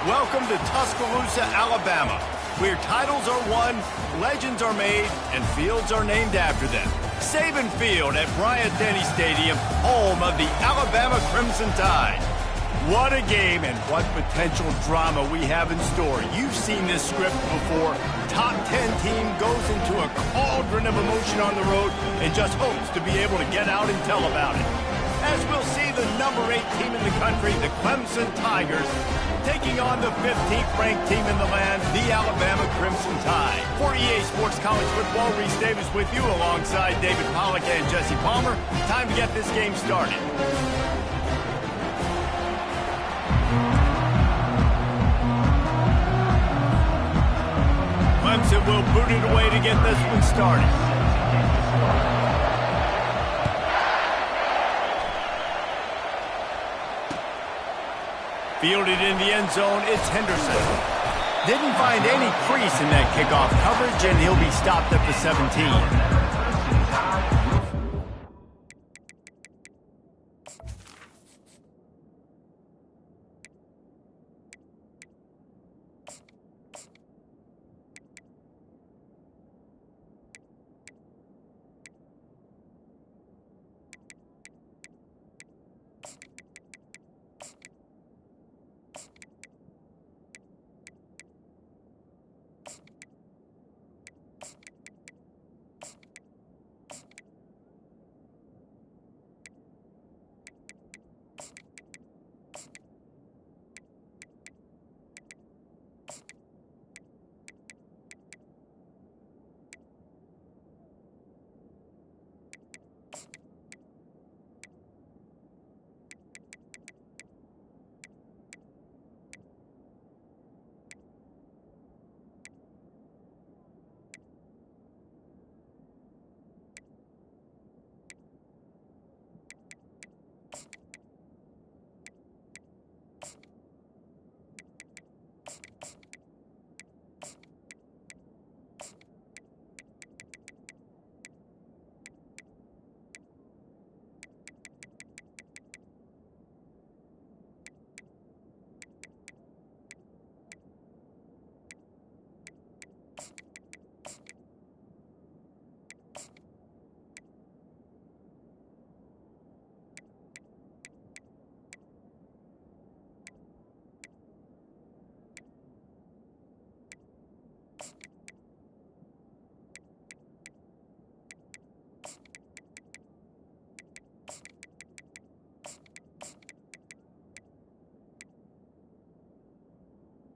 Welcome to Tuscaloosa, Alabama, where titles are won, legends are made, and fields are named after them. Saban Field at Bryant-Denny Stadium, home of the Alabama Crimson Tide. What a game and what potential drama we have in store. You've seen this script before. Top 10 team goes into a cauldron of emotion on the road and just hopes to be able to get out and tell about it. As we'll see the number 8 team in the country, the Clemson Tigers, taking on the 15th ranked team in the land, the Alabama Crimson Tide. For EA Sports College Football, Reese Davis with you alongside David Pollack and Jesse Palmer. Time to get this game started. Clemson will boot it away to get this one started. Fielded in the end zone, it's Henderson. Didn't find any crease in that kickoff coverage, and he'll be stopped at the 17.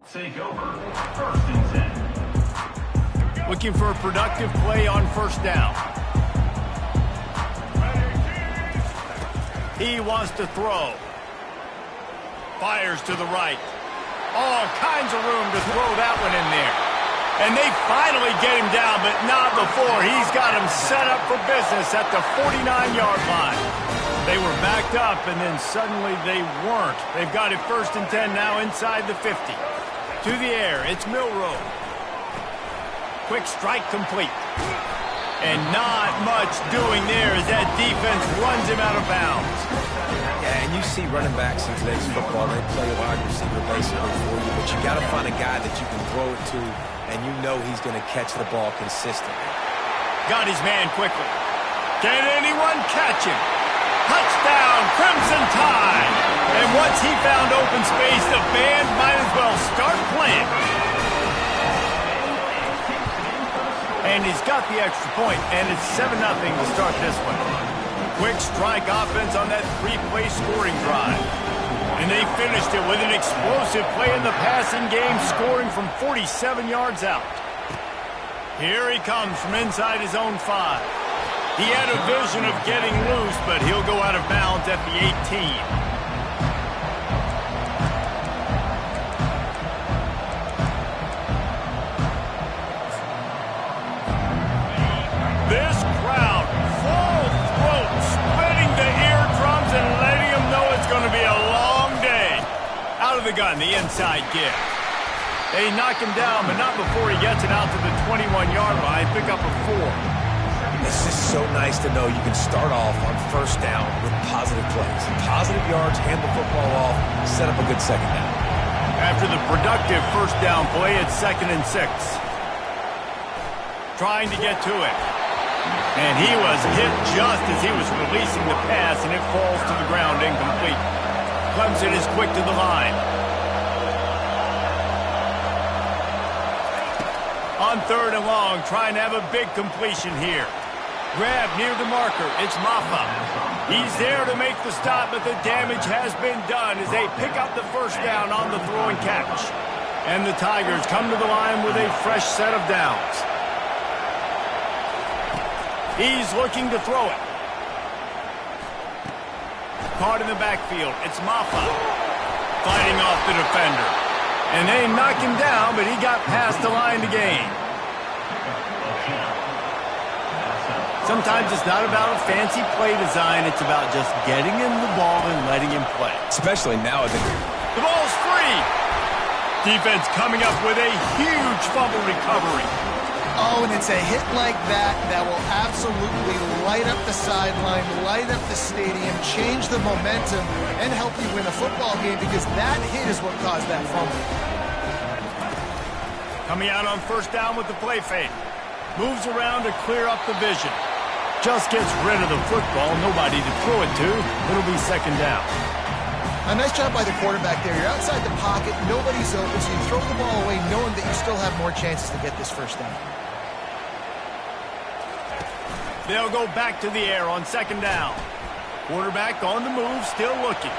Take over, 1st and 10. Looking for a productive play on first down. He wants to throw. Fires to the right. All kinds of room to throw that one in there. And they finally get him down, but not before. He's got him set up for business at the 49-yard line. They were backed up, and then suddenly they weren't. They've got it 1st and 10 now inside the 50. To the air, it's Milroe. Quick strike complete. And not much doing there as that defense runs him out of bounds. Yeah, and you see running backs in today's football, they play a wide receiver basically for you, but you got to find a guy that you can throw it to, and you know he's going to catch the ball consistently. Got his man quickly. Can anyone catch him? Touchdown, Crimson Tide! And once he found open space, the band might as well start playing. And he's got the extra point, and it's 7-0 to start this one. Quick strike offense on that 3-play scoring drive. And they finished it with an explosive play in the passing game, scoring from 47 yards out. Here he comes from inside his own 5. He had a vision of getting loose, but he'll go out of bounds at the 18. This crowd, full throat, splitting the eardrums and letting them know it's going to be a long day. Out of the gun, the inside give. They knock him down, but not before he gets it out to the 21-yard line, pick up a 4. It's just so nice to know you can start off on first down with positive plays. Positive yards, hand the football off, set up a good second down. After the productive first down play, it's 2nd and 6. Trying to get to it. And he was hit just as he was releasing the pass, and it falls to the ground incomplete. Clemson is quick to the line. On 3rd and long, trying to have a big completion here. Grab near the marker. It's Maffa. He's there to make the stop, but the damage has been done as they pick up the first down on the throw and catch. And the Tigers come to the line with a fresh set of downs. He's looking to throw it. Caught in the backfield. It's Maffa fighting off the defender. And they knock him down, but he got past the line to gain. Sometimes it's not about a fancy play design. It's about just getting him the ball and letting him play. Especially nowadays. The ball's free. Defense coming up with a huge fumble recovery. Oh, and it's a hit like that that will absolutely light up the sideline, light up the stadium, change the momentum, and help you win a football game because that hit is what caused that fumble. Coming out on first down with the play fake. Moves around to clear up the vision. Just gets rid of the football. Nobody to throw it to. It'll be 2nd down. A nice job by the quarterback there. You're outside the pocket. Nobody's open, so you throw the ball away knowing that you still have more chances to get this first down. They'll go back to the air on 2nd down. Quarterback on the move, still looking.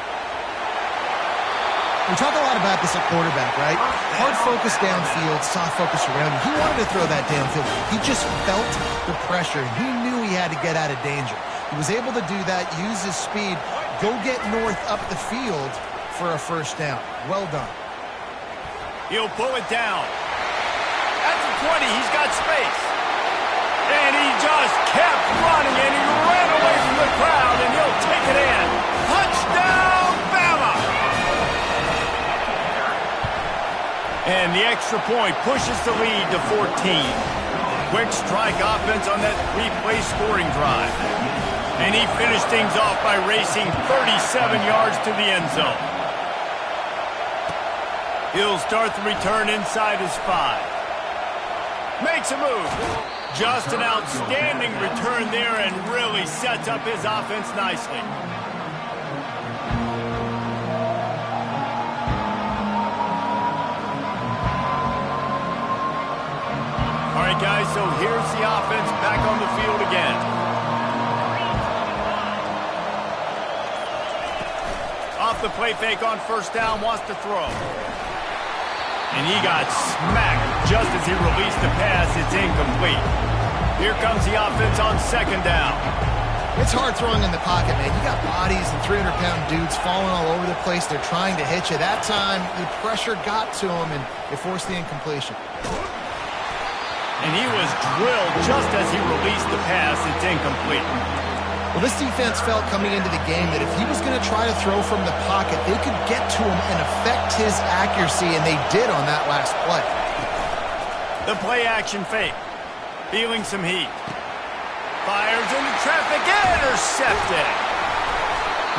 We talk a lot about this at quarterback, right? Hard focus downfield, soft focus around you. He wanted to throw that downfield. He just felt the pressure. He knew he had to get out of danger. He was able to do that, use his speed, go get north up the field for a first down. Well done. He'll pull it down. At the 20, he's got space. And he just kept running, and he ran away from the crowd, and he'll take it in. Touchdown, Bama! And the extra point pushes the lead to 14. Quick strike offense on that 3-play scoring drive. And he finished things off by racing 37 yards to the end zone. He'll start the return inside his 5. Makes a move. Just an outstanding return there and really sets up his offense nicely. All right, guys, so here's the offense back on the field again. Off the play fake on first down, wants to throw. And he got smacked just as he released the pass. It's incomplete. Here comes the offense on 2nd down. It's hard throwing in the pocket, man. You got bodies and 300-pound dudes falling all over the place. They're trying to hit you. That time, the pressure got to him, and it forced the incompletion. And he was drilled just as he released the pass. It's incomplete. Well, this defense felt coming into the game that if he was going to try to throw from the pocket, they could get to him and affect his accuracy, and they did on that last play. The play-action fake. Feeling some heat. Fires into traffic. Intercepted.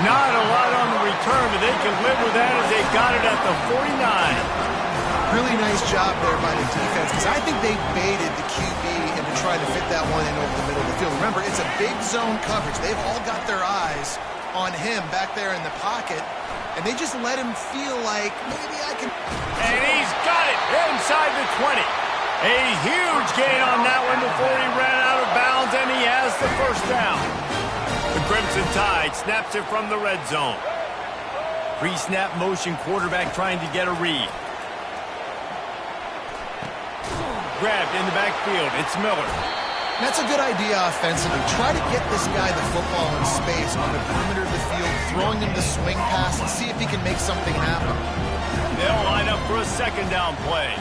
Not a lot on the return, but they can live with that as they got it at the 49. Really nice job there by the defense because I think they baited the QB into trying to fit that one in over the middle of the field. Remember, it's a big zone coverage. They've all got their eyes on him back there in the pocket, and they just let him feel like maybe I can... And he's got it inside the 20. A huge gain on that one before he ran out of bounds, and he has the first down. The Crimson Tide snaps it from the red zone. Pre-snap motion, quarterback trying to get a read. Grabbed in the backfield. It's Miller. That's a good idea offensively. Try to get this guy the football in space on the perimeter of the field, throwing him the swing pass, and see if he can make something happen. They'll line up for a 2nd down play.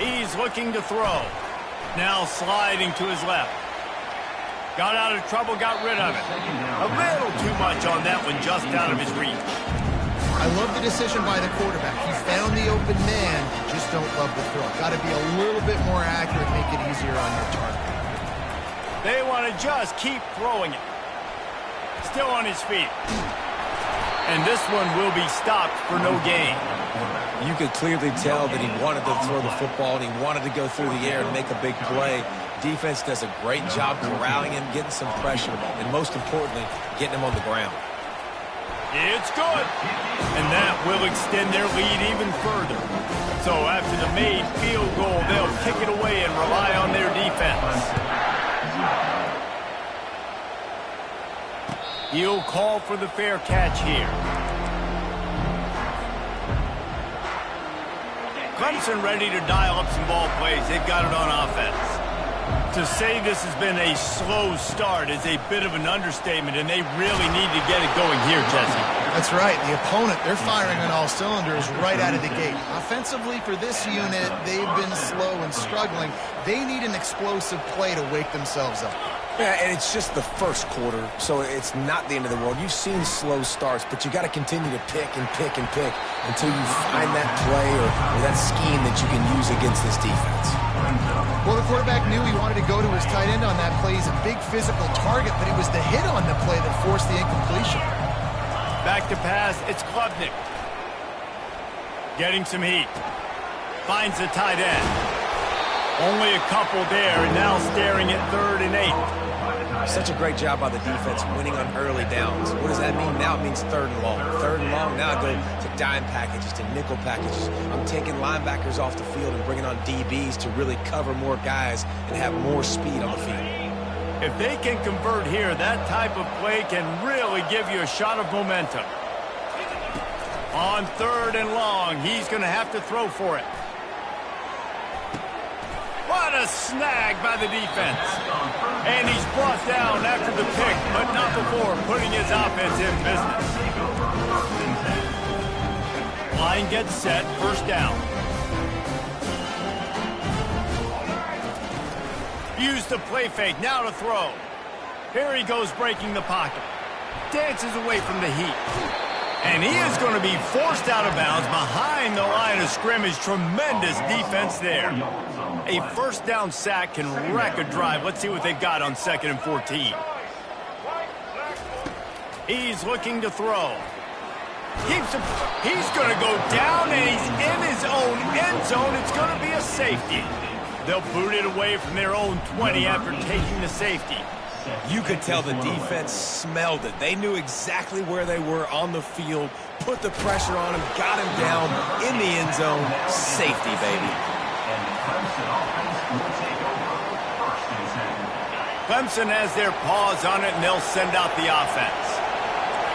He's looking to throw. Now sliding to his left. Got out of trouble, got rid of it. A little too much on that one, just out of his reach. I love the decision by the quarterback. He found the open man, just don't love the throw. Got to be a little bit more accurate, make it easier on your target. They want to just keep throwing it. Still on his feet. And this one will be stopped for no gain. You could clearly tell that he wanted to throw the football and he wanted to go through the air and make a big play. Defense does a great job corralling him, getting some pressure, and most importantly, getting him on the ground. It's good. And that will extend their lead even further. So after the made field goal, they'll kick it away and rely on their defense. He'll call for the fair catch here. Clemson ready to dial up some ball plays. They've got it on offense. To say this has been a slow start is a bit of an understatement, and they really need to get it going here, Jesse. That's right. The opponent, they're firing on all cylinders right out of the gate. Offensively, for this unit, they've been slow and struggling. They need an explosive play to wake themselves up. Yeah, and it's just the first quarter, so it's not the end of the world. You've seen slow starts, but you got to continue to pick and pick and pick until you find that play or that scheme that you can use against this defense. Well, the quarterback knew he wanted to go to his tight end on that play. He's a big physical target, but it was the hit on the play that forced the incompletion. Back to pass, it's Klubnik. Getting some heat. Finds the tight end. Only a couple there, and now staring at 3rd and 8. Such a great job by the defense winning on early downs. What does that mean? Now it means 3rd and long. 3rd and long, now I go to dime packages, to nickel packages. I'm taking linebackers off the field and bringing on DBs to really cover more guys and have more speed on the field. If they can convert here, that type of play can really give you a shot of momentum. On 3rd and long, he's going to have to throw for it. What a snag by the defense. And he's brought down after the pick, but not before putting his offense in business. Line gets set, 1st down. Use the play fake, now to throw. Here he goes breaking the pocket. Dances away from the heat. And he is going to be forced out of bounds behind the line of scrimmage. Tremendous defense there. A 1st down sack can wreck a drive. Let's see what they've got on 2nd and 14. He's looking to throw. Keeps him. He's going to go down, and he's in his own end zone. It's going to be a safety. They'll boot it away from their own 20 after taking the safety. You could tell the defense smelled it. They knew exactly where they were on the field, put the pressure on him, got him down in the end zone. Safety, baby. Clemson has their paws on it, and they'll send out the offense.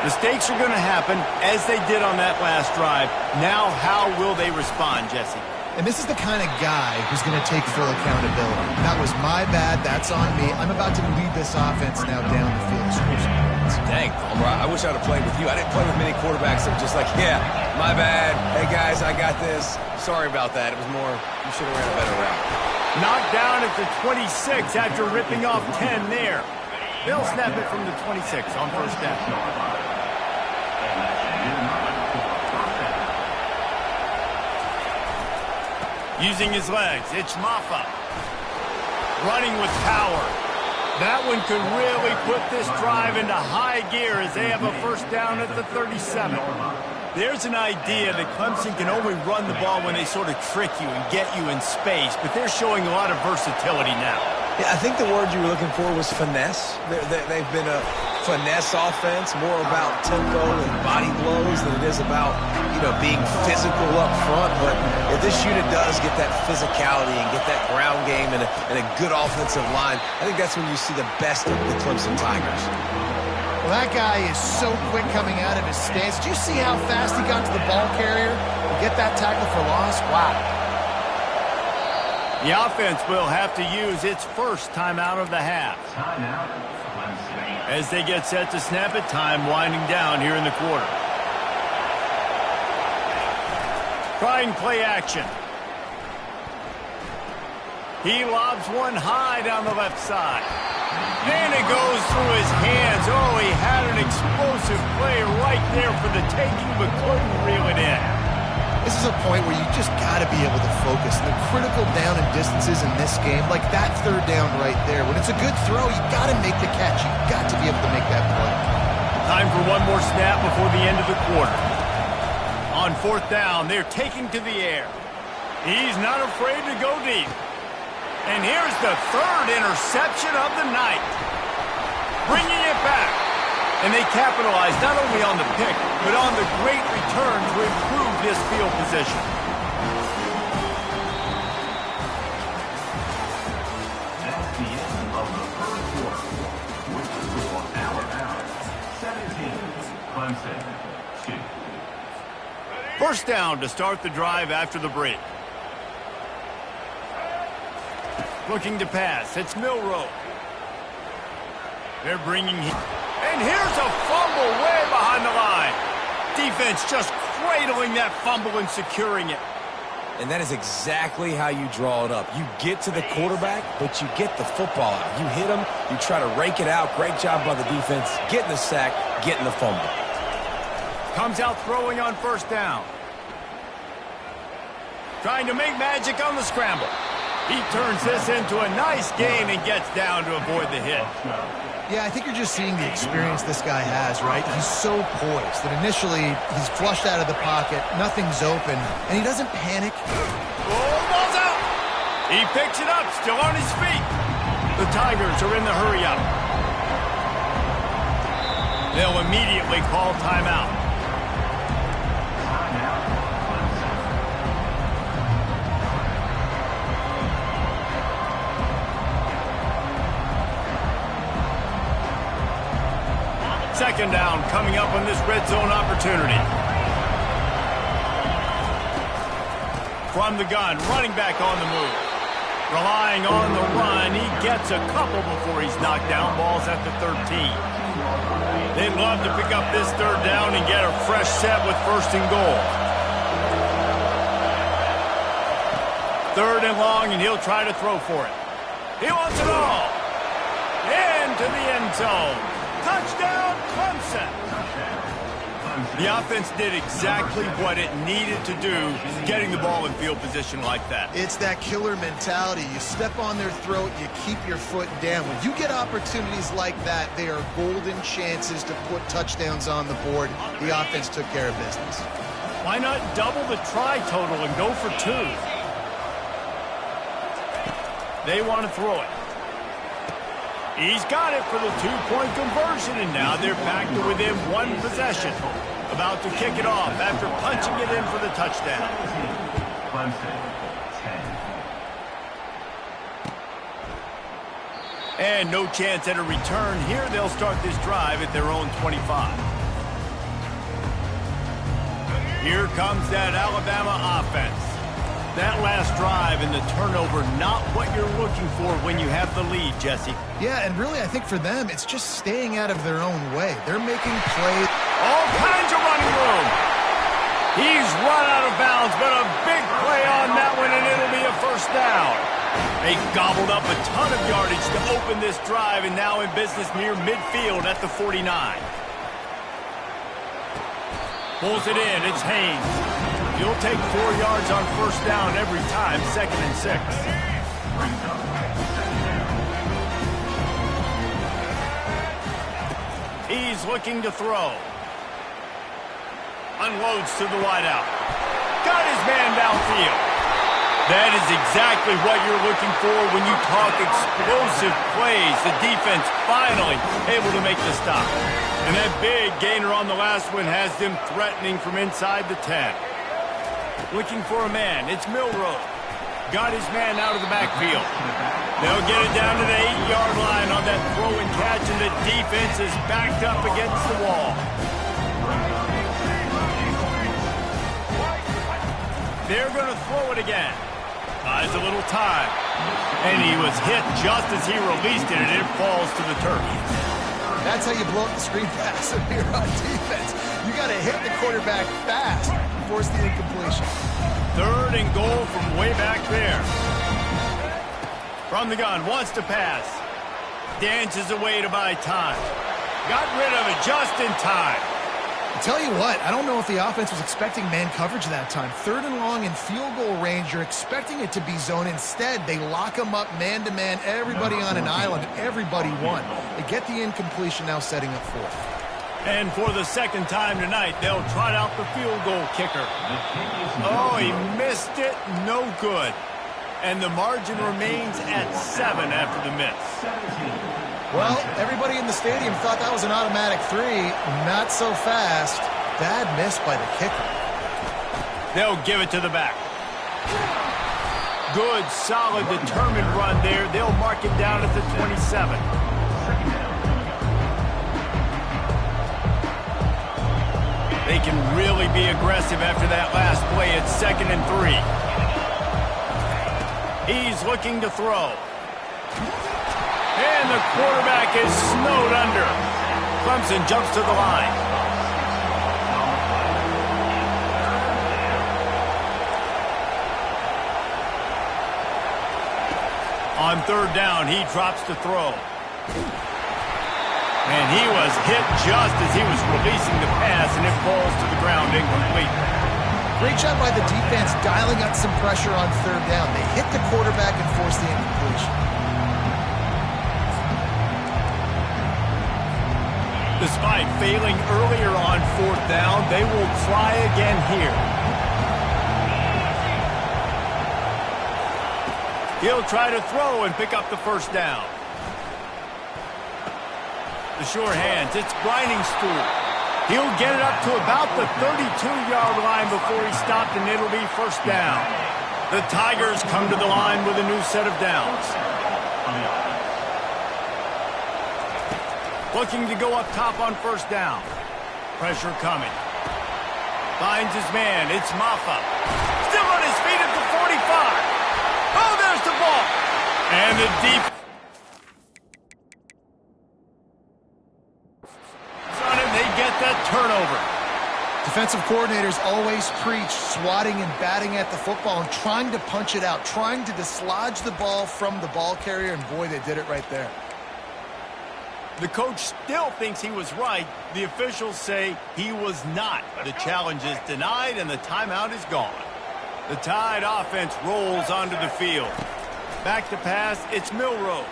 Mistakes are going to happen, as they did on that last drive. Now, how will they respond, Jesse? And this is the kind of guy who's going to take full accountability. That was my bad. That's on me. I'm about to lead this offense now down the field. Dang, Palmer, I wish I would have played with you. I didn't play with many quarterbacks that were just like, yeah, my bad. Hey, guys, I got this. Sorry about that. It was more, you should have ran a better route. Knocked down at the 26 after ripping off 10 there. They'll snap it from the 26 on 1st down. Using his legs, it's Maffa. Running with power. That one could really put this drive into high gear as they have a 1st down at the 37. There's an idea that Clemson can only run the ball when they sort of trick you and get you in space, but they're showing a lot of versatility now. Yeah, I think the word you were looking for was finesse. They've been a finesse offense, more about tempo and body blows than it is about, being physical up front. But if this unit does get that physicality and get that ground game and a good offensive line, I think that's when you see the best of the Clemson Tigers. Well, that guy is so quick coming out of his stance. Did you see how fast he got to the ball carrier to get that tackle for loss? Wow. The offense will have to use its 1st timeout of the half. As they get set to snap it, time winding down here in the quarter. Trying play action. He lobs one high down the left side. And it goes through his hands. Oh, he had an explosive play right there for the taking, but couldn't reel it in. This is a point where you just got to be able to focus. And the critical down and distances in this game, like that 3rd down right there, when it's a good throw, you got to make the catch. You got to be able to make that play. Time for one more snap before the end of the quarter. On fourth down, they're taking to the air. He's not afraid to go deep. And here's the third interception of the night. Bringing it back. And they capitalize not only on the pick, but on the great return to improve his field position. That's the end of the first quarter. With the score, Alabama 17, Clemson 2. First down to start the drive after the break. Looking to pass. It's Milroe. They're bringing him. And here's a fumble way behind the line. Defense just cradling that fumble and securing it. And that is exactly how you draw it up. You get to the quarterback, but you get the football out. You hit him, you try to rake it out. Great job by the defense. Getting the sack, getting the fumble. Comes out throwing on first down. Trying to make magic on the scramble. He turns this into a nice gain and gets down to avoid the hit. Yeah, I think you're just seeing the experience this guy has, right? He's so poised that initially he's flushed out of the pocket, nothing's open, and he doesn't panic. Oh, ball's out! He picks it up, still on his feet. The Tigers are in the hurry-up. They'll immediately call timeout. Second down coming up on this red zone opportunity. From the gun, running back on the move. Relying on the run, he gets a couple before he's knocked down. Ball's at the 13. They'd love to pick up this third down and get a fresh set with first and goal. Third and long, and he'll try to throw for it. He wants it all. Into the end zone. Touchdown, Clemson! The offense did exactly what it needed to do, getting the ball in field position like that. It's that killer mentality. You step on their throat, you keep your foot down. When you get opportunities like that, they are golden chances to put touchdowns on the board. The offense took care of business. Why not double the try total and go for two? They want to throw it. He's got it for the two-point conversion, and now they're back to within one possession. About to kick it off after punching it in for the touchdown. Clemson 10. And no chance at a return here. They'll start this drive at their own 25. Here comes that Alabama offense. That last drive and the turnover, not what you're looking for when you have the lead, Jesse. Yeah, and really, I think for them, it's just staying out of their own way. They're making plays. All kinds of running room. He's run out of bounds, but a big play on that one, and it'll be a first down. They gobbled up a ton of yardage to open this drive, and now in business near midfield at the 49. Pulls it in. It's Haynes. You'll take 4 yards on first down every time, 2nd and 6. He's looking to throw. Unloads to the wideout. Got his man downfield. That is exactly what you're looking for when you talk explosive plays. The defense finally able to make the stop. And that big gainer on the last one has them threatening from inside the 10. Looking for a man. It's Milroe. Got his man out of the backfield. They'll get it down to the 8-yard line on that throw and catch, and the defense is backed up against the wall. They're going to throw it again. Buys a little time. And he was hit just as he released it, and it falls to the turf. That's how you blow up the screen pass if you're on defense. You got to hit the quarterback fast and force the incompletion. Third and goal from way back there. From the gun, wants to pass. Dances away to buy time. Got rid of it just in time. I tell you what, I don't know if the offense was expecting man coverage that time. 3rd and long in field goal range, you're expecting it to be zone. Instead, they lock them up man-to-man, everybody on an island, everybody won. They get the incompletion, now setting up 4th. And for the second time tonight, they'll trot out the field goal kicker. Oh, he missed it. No good. And the margin remains at 7 after the miss. Well, everybody in the stadium thought that was an automatic 3. Not so fast. Bad miss by the kicker. They'll give it to the back. Good, solid, determined run there. They'll mark it down at the 27. They can really be aggressive after that last play. It's 2nd and 3. He's looking to throw. And the quarterback is snowed under. Clemson jumps to the line. On 3rd down, he drops to throw. And he was hit just as he was releasing the pass, and it falls to the ground incomplete. Great job by the defense dialing up some pressure on 3rd down. They hit the quarterback and forced the incompletion. Despite failing earlier on 4th down, they will try again here. He'll try to throw and pick up the 1st down. The sure hands, it's Briningstool. He'll get it up to about the 32-yard line before he stopped, and it'll be 1st down. The Tigers come to the line with a new set of downs. Looking to go up top on 1st down. Pressure coming. Finds his man, it's Maffa. Still on his feet at the 45. Oh, there's the ball. And the deep. They get that turnover. Defensive coordinators always preach swatting and batting at the football and trying to punch it out, trying to dislodge the ball from the ball carrier, and boy, they did it right there. The coach still thinks he was right. The officials say he was not. The challenge is denied, and the timeout is gone. The Tide offense rolls onto the field. Back to pass, it's Milroe.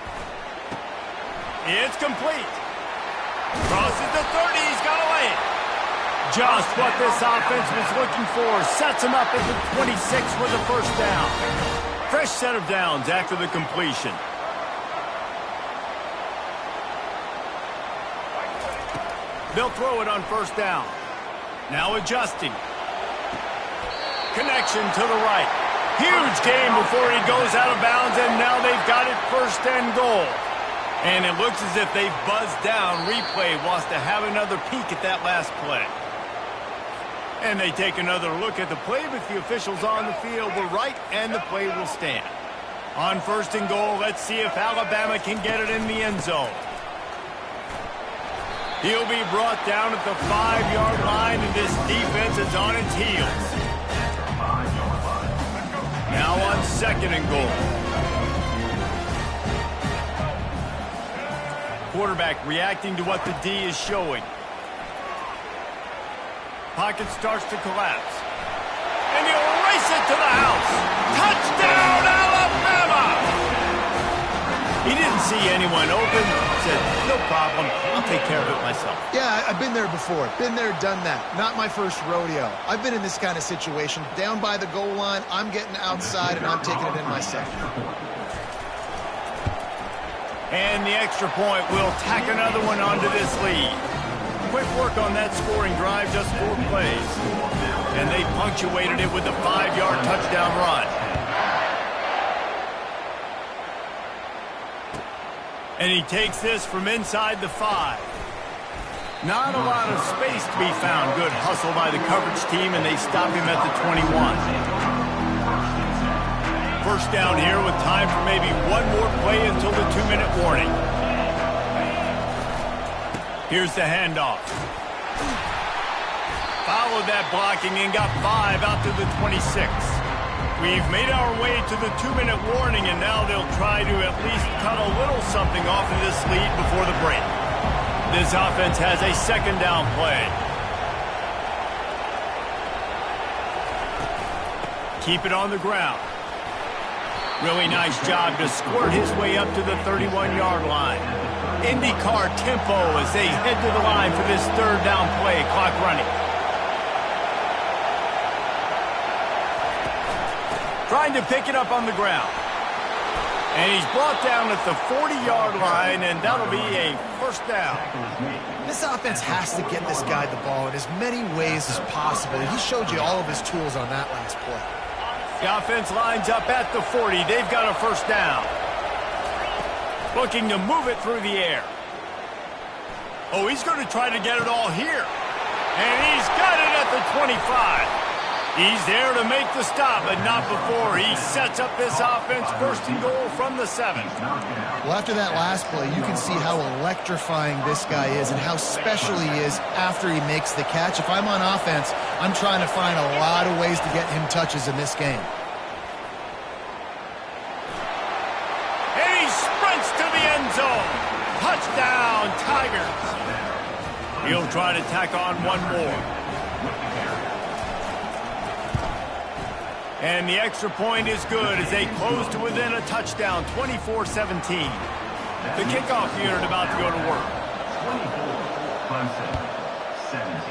It's complete. Crosses the 30, he's got to lay it. Just what this offense was looking for. Sets him up at the 26 for the 1st down. Fresh set of downs after the completion. They'll throw it on 1st down. Now adjusting. Connection to the right. Huge game before he goes out of bounds, and now they've got it 1st and goal. And it looks as if they've buzzed down. Replay wants to have another peek at that last play. And they take another look at the play, but the officials on the field were right, and the play will stand. On 1st and goal, let's see if Alabama can get it in the end zone. He'll be brought down at the 5-yard line, and this defense is on its heels. Now on 2nd and goal. Quarterback reacting to what the D is showing. Pocket starts to collapse. And he'll race it to the house. Touchdown, Alabama! He didn't see anyone open. Said, no problem. I'll take care of it myself. Yeah, I've been there before. Been there, done that. Not my first rodeo. I've been in this kind of situation. Down by the goal line, I'm getting outside, and I'm taking it in myself. And the extra point will tack another one onto this lead. Quick work on that scoring drive, just 4 plays. And they punctuated it with a 5-yard touchdown run. And he takes this from inside the 5. Not a lot of space to be found. Good hustle by the coverage team, and they stop him at the 21. 1st down here with time for maybe one more play until the 2-minute warning. Here's the handoff. Followed that blocking and got 5 out to the 26. We've made our way to the 2-minute warning, and now they'll try to at least cut a little something off of this lead before the break. This offense has a 2nd down play. Keep it on the ground. Really nice job to squirt his way up to the 31-yard line. IndyCar tempo as they head to the line for this third down play. Clock running. Trying to pick it up on the ground. And he's brought down at the 40-yard line, and that'll be a first down. This offense has to get this guy the ball in as many ways as possible. He showed you all of his tools on that last play. The offense lines up at the 40. They've got a first down. Looking to move it through the air. Oh, he's going to try to get it all here. And he's got it at the 25. He's there to make the stop, but not before he sets up this offense first and goal from the 7. Well, after that last play, you can see how electrifying this guy is and how special he is after he makes the catch. If I'm on offense, I'm trying to find a lot of ways to get him touches in this game. And he sprints to the end zone. Touchdown, Tigers. He'll try to tack on one more. And the extra point is good as they close to within a touchdown, 24-17. The kickoff unit about to go to work. 24, Clemson, 17.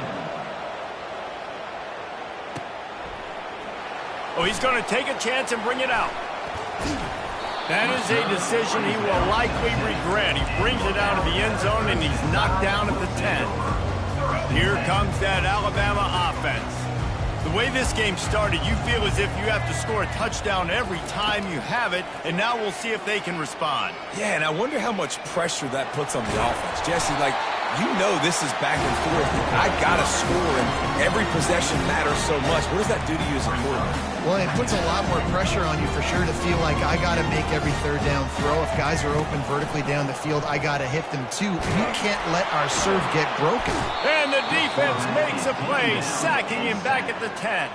Oh, he's going to take a chance and bring it out. That is a decision he will likely regret. He brings it out of the end zone, and he's knocked down at the 10. Here comes that Alabama offense. The way this game started, you feel as if you have to score a touchdown every time you have it, and now we'll see if they can respond. Yeah, and I wonder how much pressure that puts on the offense. Jesse, like, you know this is back and forth. I got to score, and every possession matters so much. What does that do to you as a quarterback? Well, it puts a lot more pressure on you for sure to feel like I got to make every third down throw. If guys are open vertically down the field, I got to hit them too. You can't let our serve get broken. And the defense makes a play, sacking him back at the 10.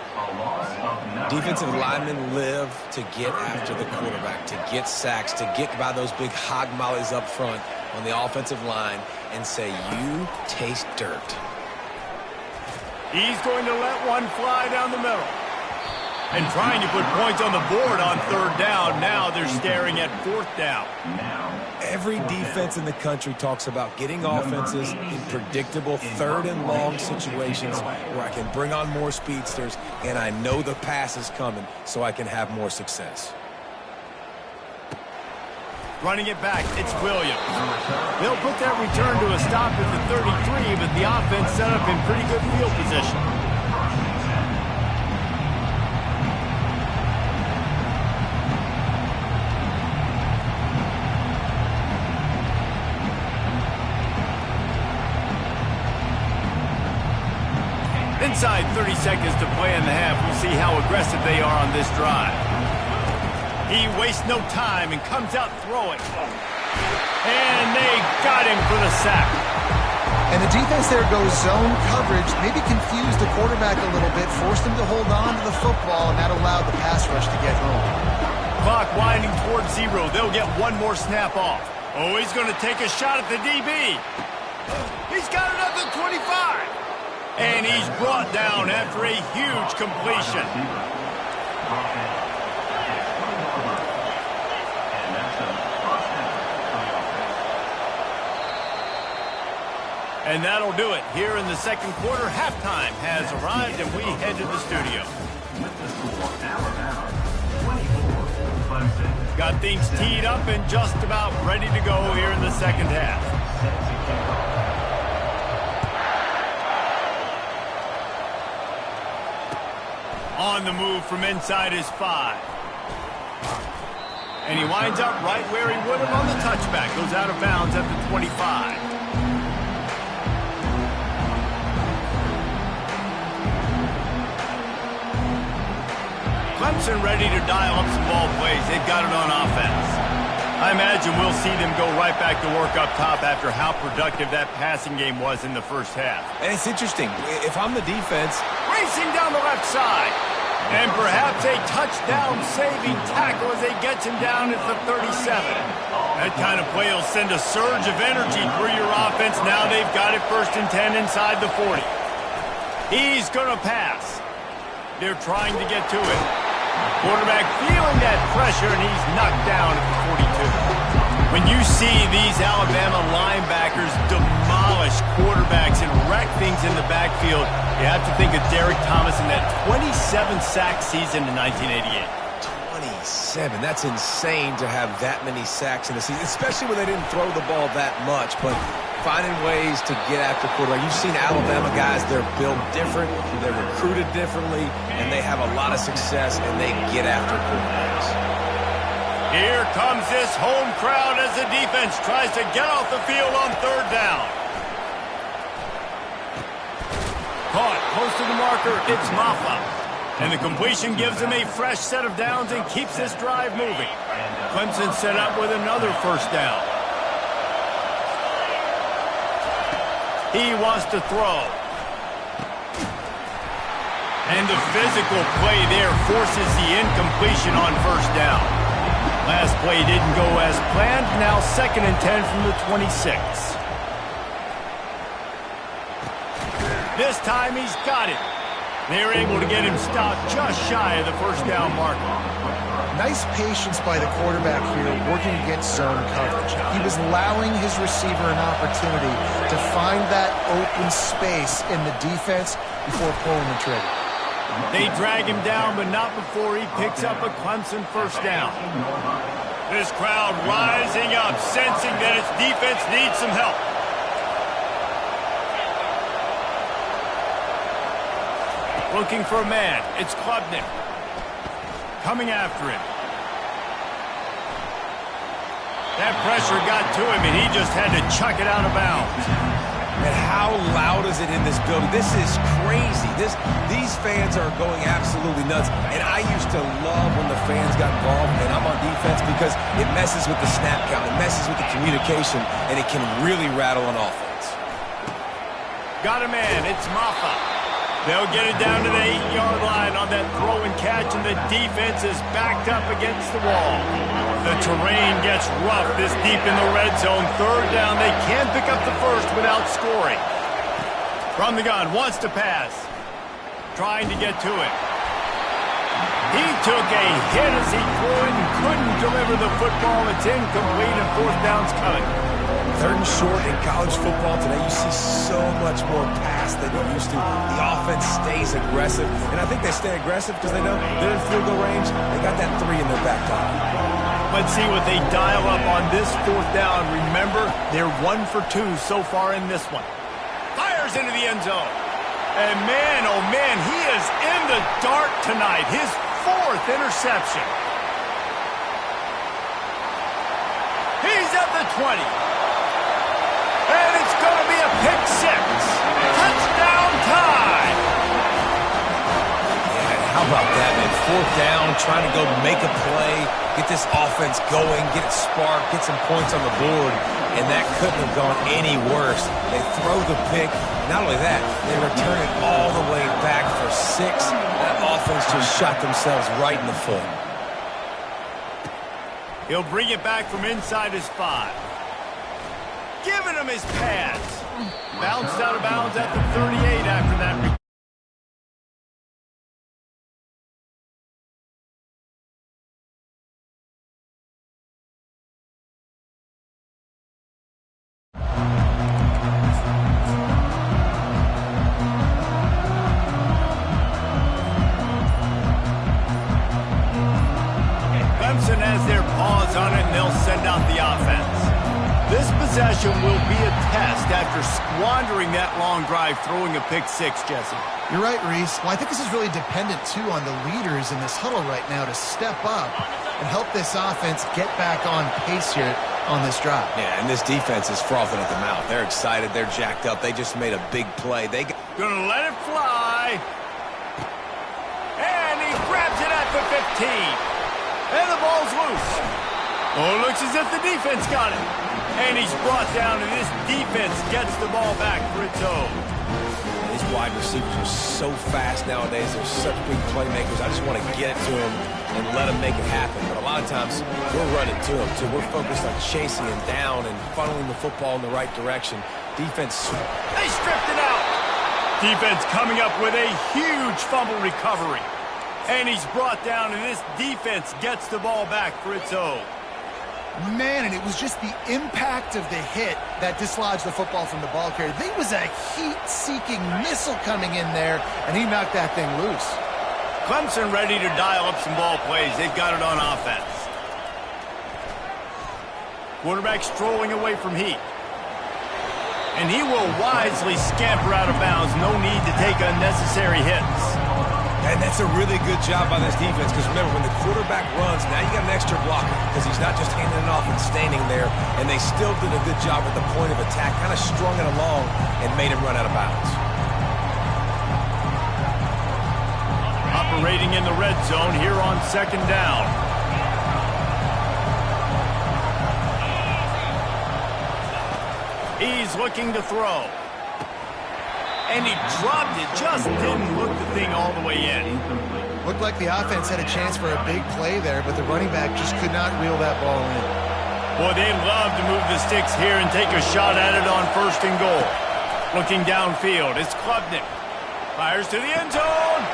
Defensive linemen live to get after the quarterback, to get sacks, to get by those big hog mollies up front on the offensive line and say, you taste dirt. He's going to let one fly down the middle. And trying to put points on the board on third down. Now they're staring at fourth down. Every defense in the country talks about getting offenses in predictable third and long situations where I can bring on more speedsters and I know the pass is coming so I can have more success. Running it back, it's Williams. They'll put that return to a stop at the 33, but the offense set up in pretty good field position. Inside 30 seconds to play in the half. We'll see how aggressive they are on this drive. He wastes no time and comes out throwing. And they got him for the sack. And the defense there goes zone coverage, maybe confused the quarterback a little bit, forced him to hold on to the football, and that allowed the pass rush to get home. Clock winding towards 0. They'll get one more snap off. Oh, he's going to take a shot at the DB. He's got it at the 25. And he's brought down after a huge completion. And that'll do it. Here in the second quarter, halftime has arrived, and we head to the studio. With the score, Alabama, 24, Clemson. Got things teed up and just about ready to go here in the second half. On the move from inside his 5. And he winds up right where he would have on the touchback. Goes out of bounds at the 25. Clemson ready to dial up some ball plays. They've got it on offense. I imagine we'll see them go right back to work up top after how productive that passing game was in the first half. And it's interesting. If I'm the defense, racing down the left side. And perhaps a touchdown-saving tackle as they get him down at the 37. That kind of play will send a surge of energy through your offense. Now they've got it 1st and 10 inside the 40. He's going to pass. They're trying to get to it. Quarterback feeling that pressure, and he's knocked down at the 42. When you see these Alabama linebackers demolish quarterbacks and wreck things in the backfield, you have to think of Derek Thomas in that 27-sack season in 1988. 27. That's insane to have that many sacks in a season, especially when they didn't throw the ball that much. But finding ways to get after quarterback. You've seen Alabama guys, they're built different, they're recruited differently, and they have a lot of success, and they get after quarterbacks. Here comes this home crowd as the defense tries to get off the field on third down. Caught close to the marker, it's Maffa. And the completion gives him a fresh set of downs and keeps this drive moving. Clemson set up with another first down. He wants to throw. And the physical play there forces the incompletion on first down. Last play didn't go as planned. Now 2nd and 10 from the 26. This time he's got it. They're able to get him stopped just shy of the first down marker. Nice patience by the quarterback here working against zone coverage. He was allowing his receiver an opportunity to find that open space in the defense before pulling the trigger. They drag him down, but not before he picks up a Clemson first down. This crowd rising up, sensing that its defense needs some help. Looking for a man. It's Klubnik. Coming after him. That pressure got to him, and he just had to chuck it out of bounds. And how loud is it in this building? This is crazy. These fans are going absolutely nuts. And I used to love when the fans got involved, and I'm on defense, because it messes with the snap count. It messes with the communication, and it can really rattle an offense. Got a man. It's Maffa. They'll get it down to the 8-yard line on that throw and catch, and the defense is backed up against the wall. The terrain gets rough this deep in the red zone. Third down, they can't pick up the first without scoring. From the gun, wants to pass. Trying to get to it. He took a hit as he threw it and couldn't deliver the football. It's incomplete, and fourth down's coming. 3rd and short in college football today, you see so much more pass than you used to. The offense stays aggressive, and I think they stay aggressive because they know they're in field goal range. They got that 3 in their back pocket. Let's see what they dial up on this fourth down. Remember, they're 1 for 2 so far in this one. Fires into the end zone. And man, oh man, he is in the dark tonight. His 4th interception. He's at the 20. And it's going to be a pick 6. Touchdown time. Yeah, how about that, man? 4th down, trying to go make a play, get this offense going, get it sparked, get some points on the board, and that couldn't have gone any worse. They throw the pick. Not only that, they return it all the way back for 6. That offense just shot themselves right in the foot. He'll bring it back from inside his 5. Giving him his pads. Bounced out of bounds at the 38 after that. Clemson has their paws on it, and they'll send out the offense. This possession will be a test after squandering that long drive, throwing a pick 6, Jesse. You're right, Reese. Well, I think this is really dependent, too, on the leaders in this huddle right now to step up and help this offense get back on pace here on this drive. Yeah, and this defense is frothing at the mouth. They're excited. They're jacked up. They just made a big play. Gonna let it fly. And he grabs it at the 15. And the ball's loose. Oh, it looks as if the defense got it. And he's brought down, and this defense gets the ball back for its own. These wide receivers are so fast nowadays. They're such big playmakers. I just want to get it to them and let them make it happen. But a lot of times, we're running to them, too. We're focused on chasing them down and funneling the football in the right direction. Defense. They stripped it out. Defense coming up with a huge fumble recovery. And he's brought down, and this defense gets the ball back for its own. Man, and it was just the impact of the hit that dislodged the football from the ball carrier. There was a heat-seeking missile coming in there, and he knocked that thing loose. Clemson ready to dial up some ball plays. They've got it on offense. Quarterback strolling away from Heat. And he will wisely scamper out of bounds. No need to take unnecessary hits. And that's a really good job by this defense, because remember, when the quarterback runs, now you got an extra blocker, because he's not just handing it off and standing there, and they still did a good job at the point of attack, kind of strung it along and made him run out of bounds. Operating in the red zone here on second down. He's looking to throw. And he dropped it, just didn't look the thing all the way in. Looked like the offense had a chance for a big play there, but the running back just could not reel that ball in. Boy, they love to move the sticks here and take a shot at it on 1st and goal. Looking downfield, it's Klubnik. Fires to the end zone.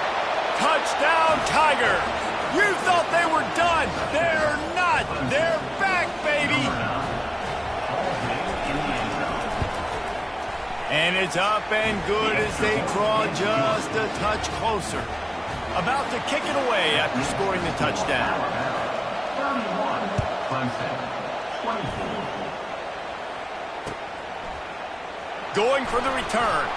Touchdown, Tiger. You thought they were done. They're not. They're back, baby. And it's up and good as they draw just a touch closer. About to kick it away after scoring the touchdown. 31, Clemson, 24. Going for the return.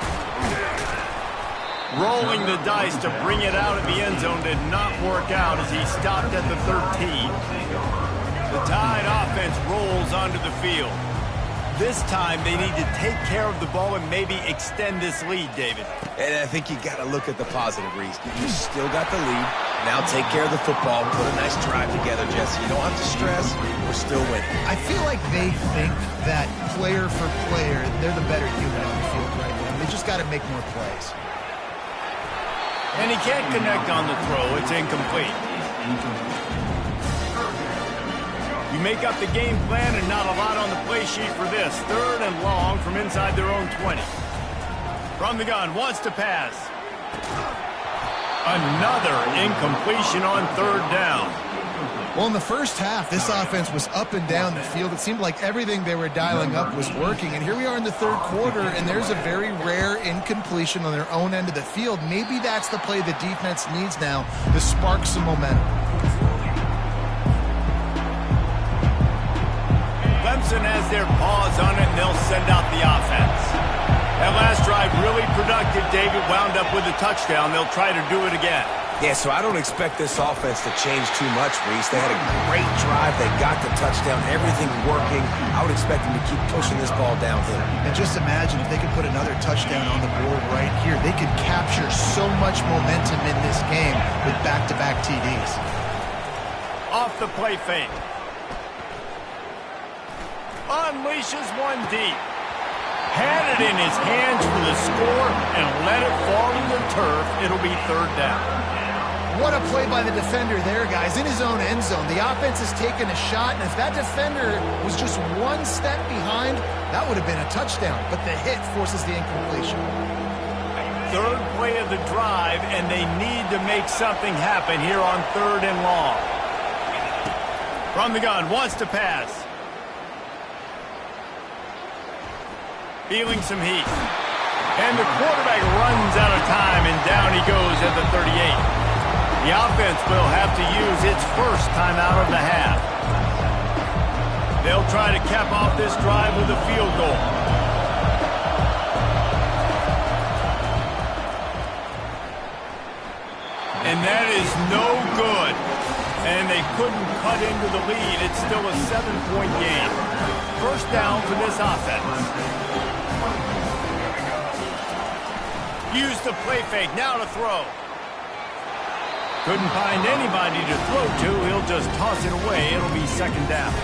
Rolling the dice to bring it out of the end zone did not work out as he stopped at the 13. The Tide offense rolls onto the field. This time, they need to take care of the ball and maybe extend this lead, David. And I think you got to look at the positive, Reese. You still got the lead. Now take care of the football. Put a nice drive together, Jesse. You don't have to stress. We're still winning. I feel like they think that player for player, they're the better unit on the field right now. They just got to make more plays. And he can't connect on the throw. It's incomplete. You make up the game plan and not a lot on the play sheet for this. 3rd and long from inside their own 20. From the gun, wants to pass. Another incompletion on 3rd down. Well, in the first half, this offense was up and down the field. It seemed like everything they were dialing up was working. And here we are in the 3rd quarter, and there's a very rare incompletion on their own end of the field. Maybe that's the play the defense needs now to spark some momentum. Clemson has their paws on it, and they'll send out the offense. That last drive really productive. David wound up with a touchdown. They'll try to do it again. Yeah, so I don't expect this offense to change too much, Reese. They had a great drive. They got the touchdown. Everything working. I would expect them to keep pushing this ball downhill. And just imagine if they could put another touchdown on the board right here. They could capture so much momentum in this game with back-to-back TDs. Off the play fake. Unleashes one deep. Had it in his hands for the score and let it fall to the turf. It'll be 3rd down. What a play by the defender there, guys. In his own end zone, the offense has taken a shot, and if that defender was just one step behind, that would have been a touchdown. But the hit forces the incompletion. 3rd play of the drive, and they need to make something happen here on 3rd and long. From the gun, wants to pass. Feeling some heat. And the quarterback runs out of time, and down he goes at the 38. The offense will have to use its first timeout of the half. They'll try to cap off this drive with a field goal. And that is no good. And they couldn't cut into the lead. It's still a 7-point game. 1st down for this offense. Use the play fake, now to throw. Couldn't find anybody to throw to. He'll just toss it away. It'll be 2nd down.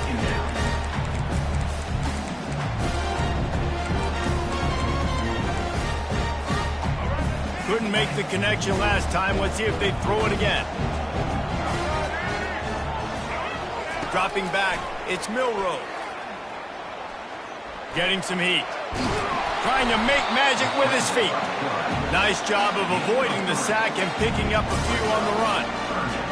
Couldn't make the connection last time. Let's see if they throw it again. Dropping back, it's Milroe. Getting some heat. Trying to make magic with his feet. Nice job of avoiding the sack and picking up a few on the run.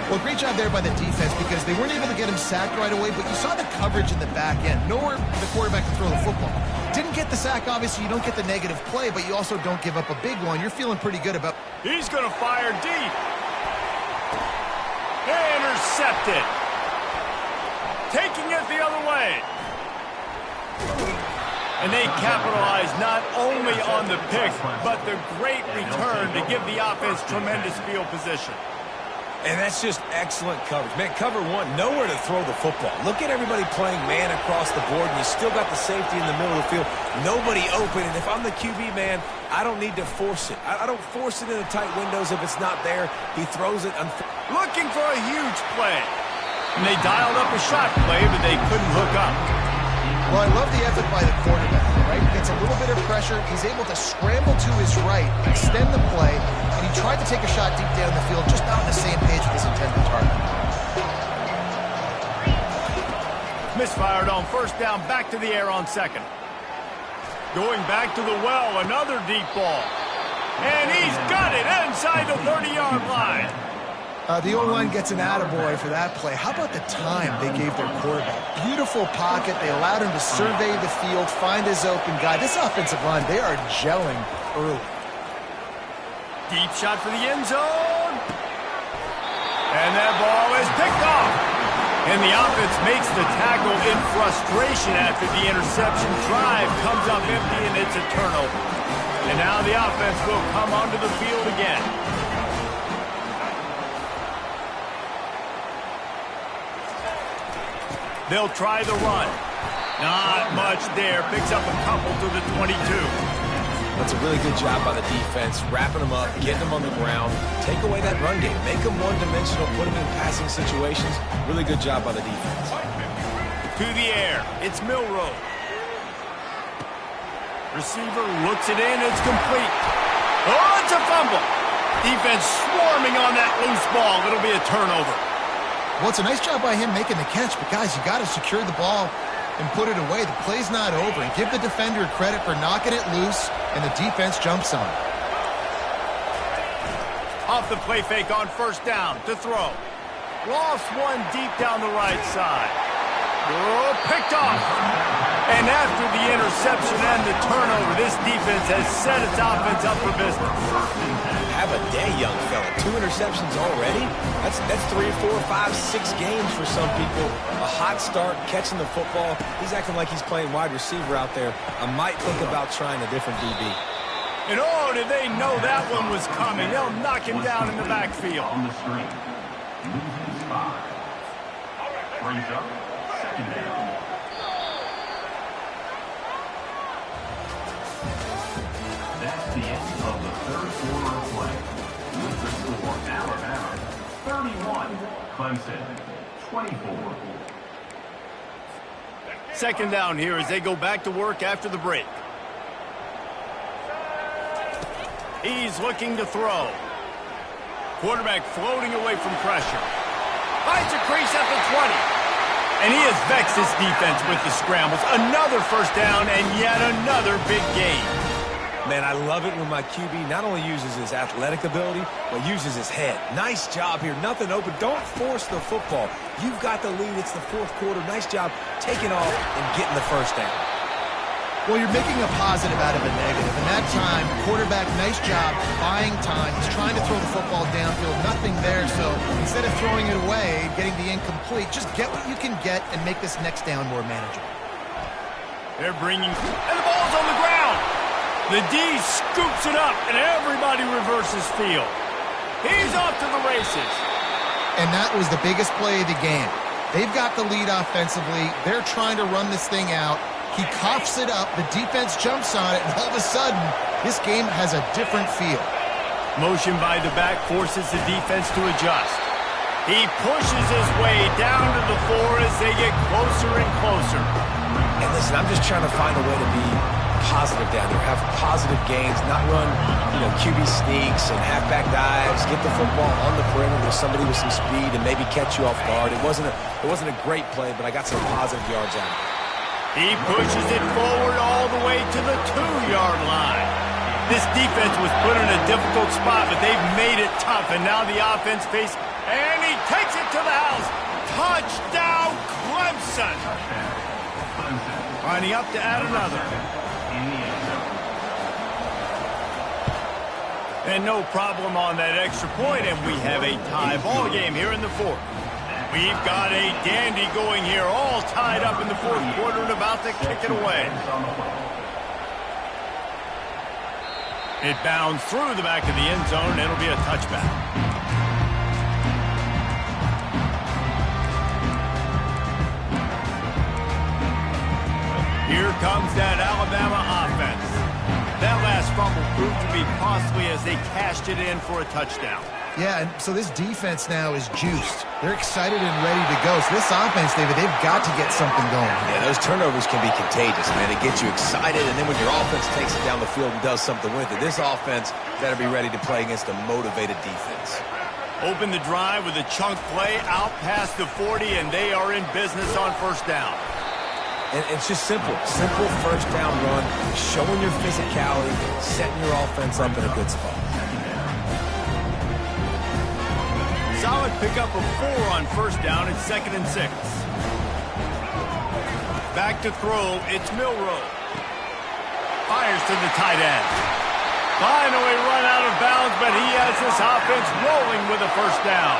Well, great job there by the defense because they weren't able to get him sacked right away, but you saw the coverage in the back end. Nowhere for the quarterback to throw the football. Didn't get the sack, obviously. You don't get the negative play, but you also don't give up a big one. You're feeling pretty good about... He's going to fire deep. Intercepted. Taking it the other way. And they capitalize not only on the pick, but the great return to give the offense tremendous field position. And that's just excellent coverage. Man, cover one, nowhere to throw the football. Look at everybody playing man across the board, and you still got the safety in the middle of the field. Nobody open, and if I'm the QB, man, I don't need to force it. I don't force it in the tight windows if it's not there. He throws it. Looking for a huge play. And they dialed up a shot play, but they couldn't hook up. Well, I love the effort by the quarterback, right? He gets a little bit of pressure. He's able to scramble to his right, extend the play, and he tried to take a shot deep down the field, just not on the same page with his intended target. Misfired on first down, back to the air on second. Going back to the well, another deep ball. And he's got it inside the 30-yard line. The O-line gets an attaboy for that play. How about the time they gave their quarterback? Beautiful pocket. They allowed him to survey the field, find his open guy. This offensive line, they are gelling early. Deep shot for the end zone. And that ball is picked off. And the offense makes the tackle in frustration after the interception. Drive comes up empty, and it's a turnover. And now the offense will come onto the field again. They'll try the run. Not much there. Picks up a couple to the 22. That's a really good job by the defense, wrapping them up, getting them on the ground. Take away that run game. Make them one-dimensional, put them in passing situations. Really good job by the defense. To the air. It's Milroe. Receiver looks it in. It's complete. Oh, it's a fumble. Defense swarming on that loose ball. It'll be a turnover. Well, it's a nice job by him making the catch, but guys, you got to secure the ball and put it away. The play's not over. And give the defender credit for knocking it loose, and the defense jumps on it. Off the play fake on first down to throw. Lost one deep down the right side. Oh, picked off. And after the interception and the turnover, this defense has set its offense up for business. Have a day, young fella. 2 interceptions already? That's 3, 4, 5, 6 games for some people. A hot start, catching the football. He's acting like he's playing wide receiver out there. I might think about trying a different DB. And oh, did they know that one was coming. They'll knock him down in the backfield. On the screen. Loses 5. Brings up second down. That's the end of the third quarter of play. With the score, Alabama 31, Clemson 24. Second down here as they go back to work after the break. He's looking to throw. Quarterback floating away from pressure. Finds a crease at the 20. And he has vexed his defense with the scrambles. Another first down and yet another big gain. Man, I love it when my QB not only uses his athletic ability, but uses his head. Nice job here. Nothing open. Don't force the football. You've got the lead. It's the fourth quarter. Nice job taking off and getting the first down. Well, you're making a positive out of a negative. And that time, quarterback, nice job, buying time. He's trying to throw the football downfield. Nothing there. So instead of throwing it away, getting the incomplete, just get what you can get and make this next down more manageable. They're bringing... And the ball's on the ground. The D scoops it up, and everybody reverses field. He's off to the races. And that was the biggest play of the game. They've got the lead offensively. They're trying to run this thing out. He coughs it up. The defense jumps on it, and all of a sudden, this game has a different feel. Motion by the back forces the defense to adjust. He pushes his way down to the 4 as they get closer and closer. And listen, I'm just trying to find a way to be positive down there, have positive gains, not run, QB sneaks and halfback dives, get the football on the perimeter with somebody with some speed and maybe catch you off guard. It wasn't a great play, but I got some positive yards out of it. He pushes it forward all the way to the 2-yard line. This defense was put in a difficult spot, but they've made it tough, and now the offense faces And he takes it to the house. Touchdown, Clemson. Lining up to add another. And no problem on that extra point, and we have a tie ball game here in the fourth. We've got a dandy going here, all tied up in the fourth quarter and about to kick it away. It bounds through the back of the end zone, and it'll be a touchback. Here comes that Alabama offense. That last fumble proved to be costly as they cashed it in for a touchdown. Yeah, and so this defense now is juiced. They're excited and ready to go. So this offense, David, they've got to get something going. Yeah, those turnovers can be contagious, man. They get you excited, and then when your offense takes it down the field and does something with it, this offense better be ready to play against a motivated defense. Open the drive with a chunk play out past the 40, and they are in business on first down. And it's just simple first down run, showing your physicality, setting your offense up in a good spot. Solid pickup of 4 on first down. It's 2nd and 6. Back to throw. It's Milroe. Fires to the tight end. Finally run out of bounds, but he has this offense rolling with a first down.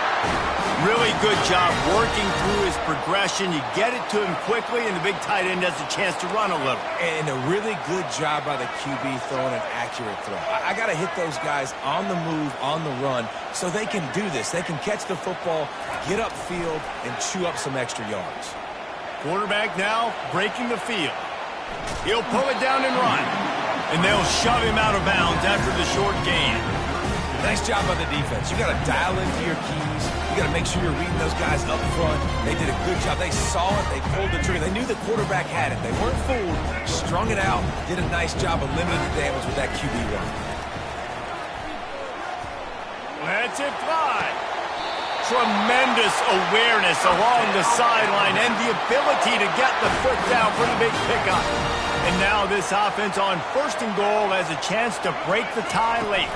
Really good job working through his progression. You get it to him quickly, and the big tight end has a chance to run a little. And a really good job by the QB throwing an accurate throw. I got to hit those guys on the move, on the run, so they can do this. They can catch the football, get upfield, and chew up some extra yards. Quarterback now breaking the field. He'll pull it down and run. And they'll shove him out of bounds after the short gain. Nice job by the defense. You got to dial into your keys. You got to make sure you're reading those guys up front. They did a good job. They saw it. They pulled the trigger. They knew the quarterback had it. They weren't fooled. Strung it out. Did a nice job of limiting the damage with that QB run. Lets it fly. Tremendous awareness along the sideline and the ability to get the foot down for the big pickup. And now this offense on 1st and goal has a chance to break the tie late.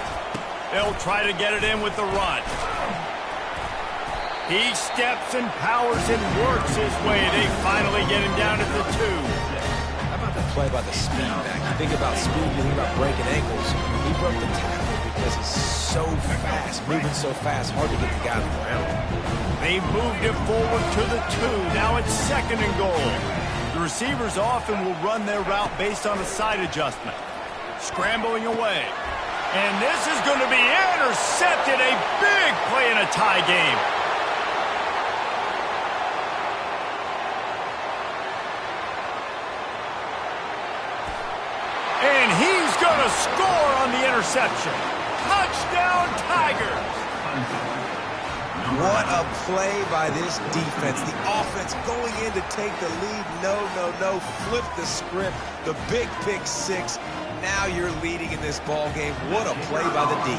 They'll try to get it in with the run. He steps and powers and works his way. They finally get him down at the 2. How about the play by the speed back? You think about speed, you think about breaking ankles. He broke the tackle because he's so fast, moving so fast, hard to get the guy on the ground. They moved it forward to the 2. Now it's 2nd and goal. The receivers often will run their route based on a side adjustment. Scrambling away. And this is going to be intercepted. A big play in a tie game. And he's going to score on the interception. Touchdown, Tigers. What a play by this defense. The offense going in to take the lead. No. Flip the script. The big pick 6. Now you're leading in this ball game. What a play by the D.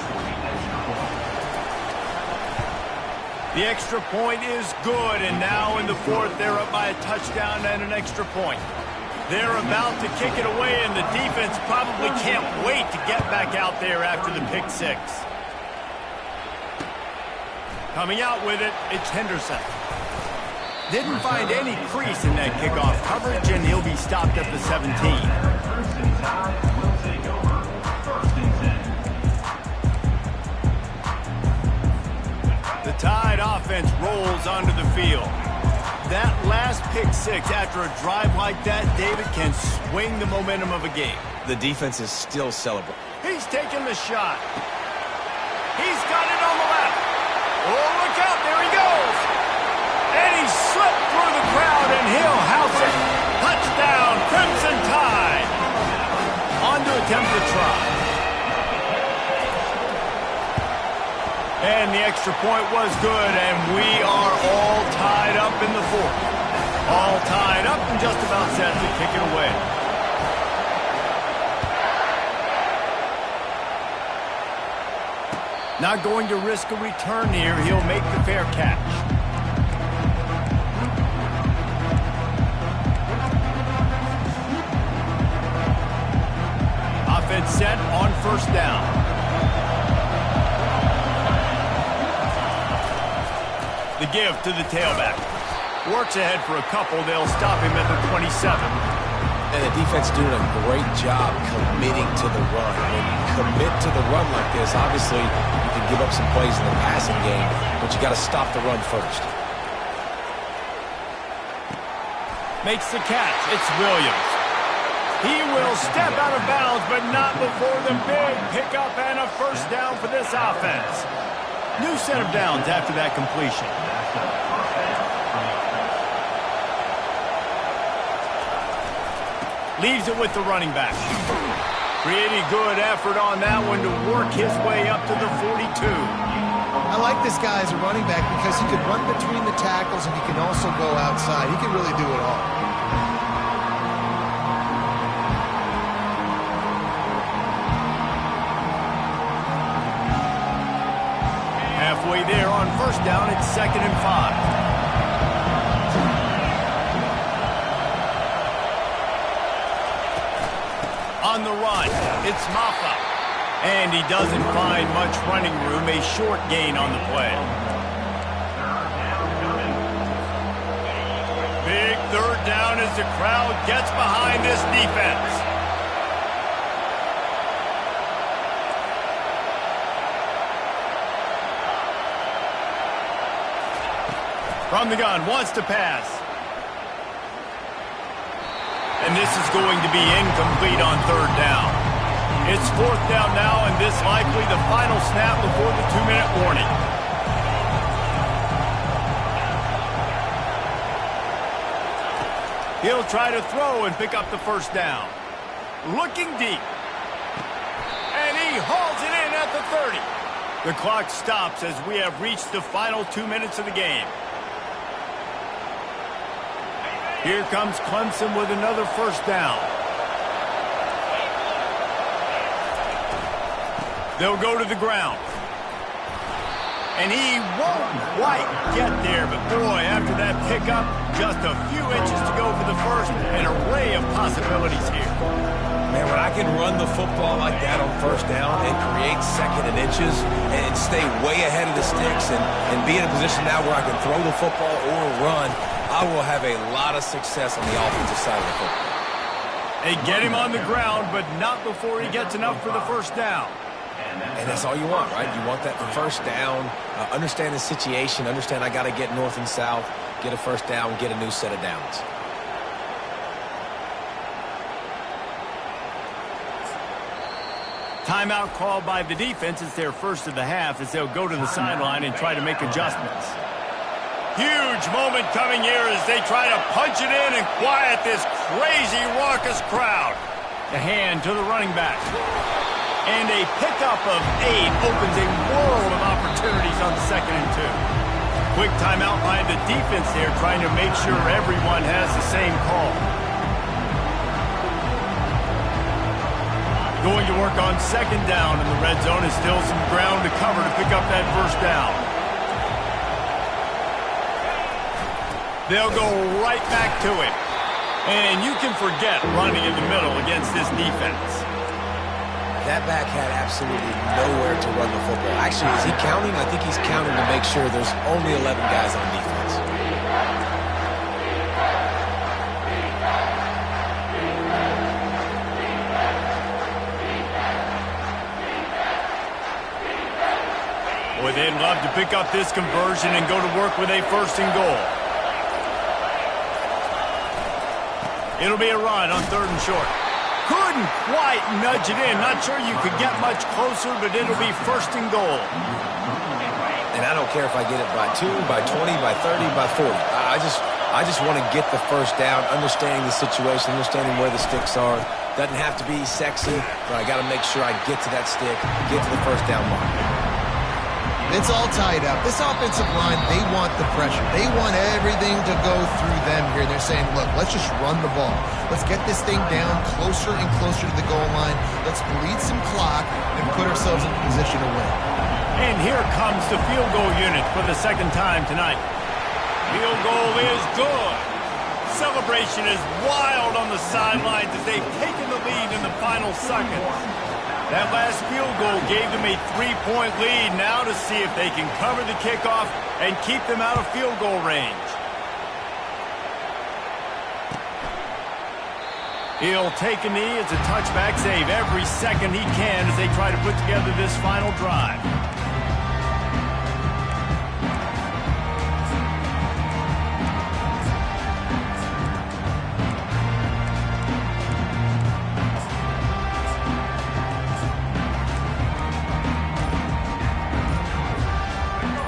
The extra point is good, and now in the 4th, they're up by a touchdown and an extra point. They're about to kick it away, and the defense probably can't wait to get back out there after the pick 6. Coming out with it, it's Henderson. Didn't find any crease in that kickoff coverage, and he'll be stopped at the 17. 1st and Tide will take over. 1st and 10. The Tide offense rolls onto the field. That last pick 6 after a drive like that, David, can swing the momentum of a game. The defense is still celebrating. He's taking the shot. He's got it on the left. Oh, look out, there he goes. And he slipped through the crowd, and he'll house it. Touchdown, Crimson Tide. On to attempt the try. And the extra point was good, and we are all tied up in the 4th. All tied up and just about set to kick it away. Not going to risk a return here. He'll make the fair catch. Offense set on 1st down. The give to the tailback. Works ahead for a couple. They'll stop him at the 27. And the defense doing a great job committing to the run. When you commit to the run like this, obviously you can give up some plays in the passing game, but you got to stop the run first. Makes the catch. It's Williams. He will step out of bounds, but not before the big pickup and a first down for this offense. New set of downs after that completion. Leaves it with the running back. Pretty good effort on that one to work his way up to the 42. I like this guy as a running back because he could run between the tackles and he can also go outside. He can really do it all. Halfway there on first down, it's 2nd and 5. On the run, it's Maffa. And he doesn't find much running room, a short gain on the play. Big third down as the crowd gets behind this defense. From the gun, wants to pass. And this is going to be incomplete on third down. It's 4th down now, and this likely the final snap before the 2-minute warning. He'll try to throw and pick up the first down. Looking deep. And he hauls it in at the 30. The clock stops as we have reached the final 2 minutes of the game. Here comes Clemson with another first down. They'll go to the ground. And he won't quite get there, but boy, after that pickup, just a few inches to go for the first, an array of possibilities here. Man, when I can run the football like that on first down and create 2nd and inches and stay way ahead of the sticks and be in a position now where I can throw the football or run, I will have a lot of success on the offensive side of the football. They get him on the ground, but not before he gets enough for the first down. And that's all you want, right? You want that first down, understand the situation, understand I got to get north and south, get a first down, get a new set of downs. Timeout called by the defense. It's their first of the half as they'll go to the sideline and try to make adjustments. Huge moment coming here as they try to punch it in and quiet this crazy, raucous crowd. The hand to the running back. And a pickup of 8 opens a world of opportunities on 2nd and 2. Quick timeout by the defense there, trying to make sure everyone has the same call. Going to work on 2nd down, and the red zone is still some ground to cover to pick up that first down. They'll go right back to it. And you can forget running in the middle against this defense. That back had absolutely nowhere to run the football. Actually, is he counting? I think he's counting to make sure there's only 11 guys on defense. Boy, they'd love to pick up this conversion and go to work with a 1st and goal. It'll be a run on 3rd and short. Couldn't quite nudge it in. Not sure you could get much closer, but it'll be 1st and goal. And I don't care if I get it by 2, by 20, by 30, by 40. I just want to get the first down, understanding the situation, understanding where the sticks are. Doesn't have to be sexy, but I got to make sure I get to that stick, get to the first down mark. It's all tied up. This offensive line, they want the pressure. They want everything to go through them here. They're saying, look, let's just run the ball. Let's get this thing down closer and closer to the goal line. Let's bleed some clock and put ourselves in position to win. And here comes the field goal unit for the 2nd time tonight. Field goal is good. Celebration is wild on the sidelines as they've taken the lead in the final seconds. That last field goal gave them a 3-point lead. Now to see if they can cover the kickoff and keep them out of field goal range. He'll take a knee. It's a touchback save every second he can as they try to put together this final drive.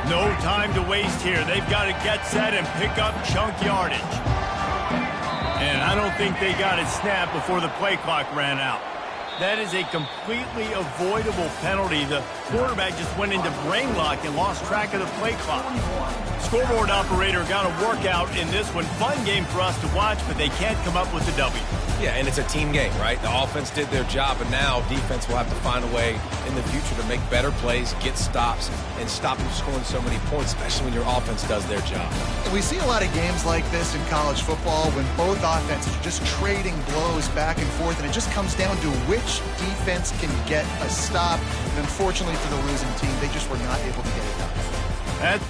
No time to waste here. They've got to get set and pick up chunk yardage. And I don't think they got it snapped before the play clock ran out. That is a completely avoidable penalty. The quarterback just went into brain lock and lost track of the play clock. Scoreboard operator got a workout in this one. Fun game for us to watch, but they can't come up with the W. Yeah, and it's a team game, right? The offense did their job, and now defense will have to find a way in the future to make better plays, get stops, and stop them scoring so many points, especially when your offense does their job. We see a lot of games like this in college football when both offenses are just trading blows back and forth, and it just comes down to which defense can get a stop. And unfortunately for the losing team, they just were not able to get it done.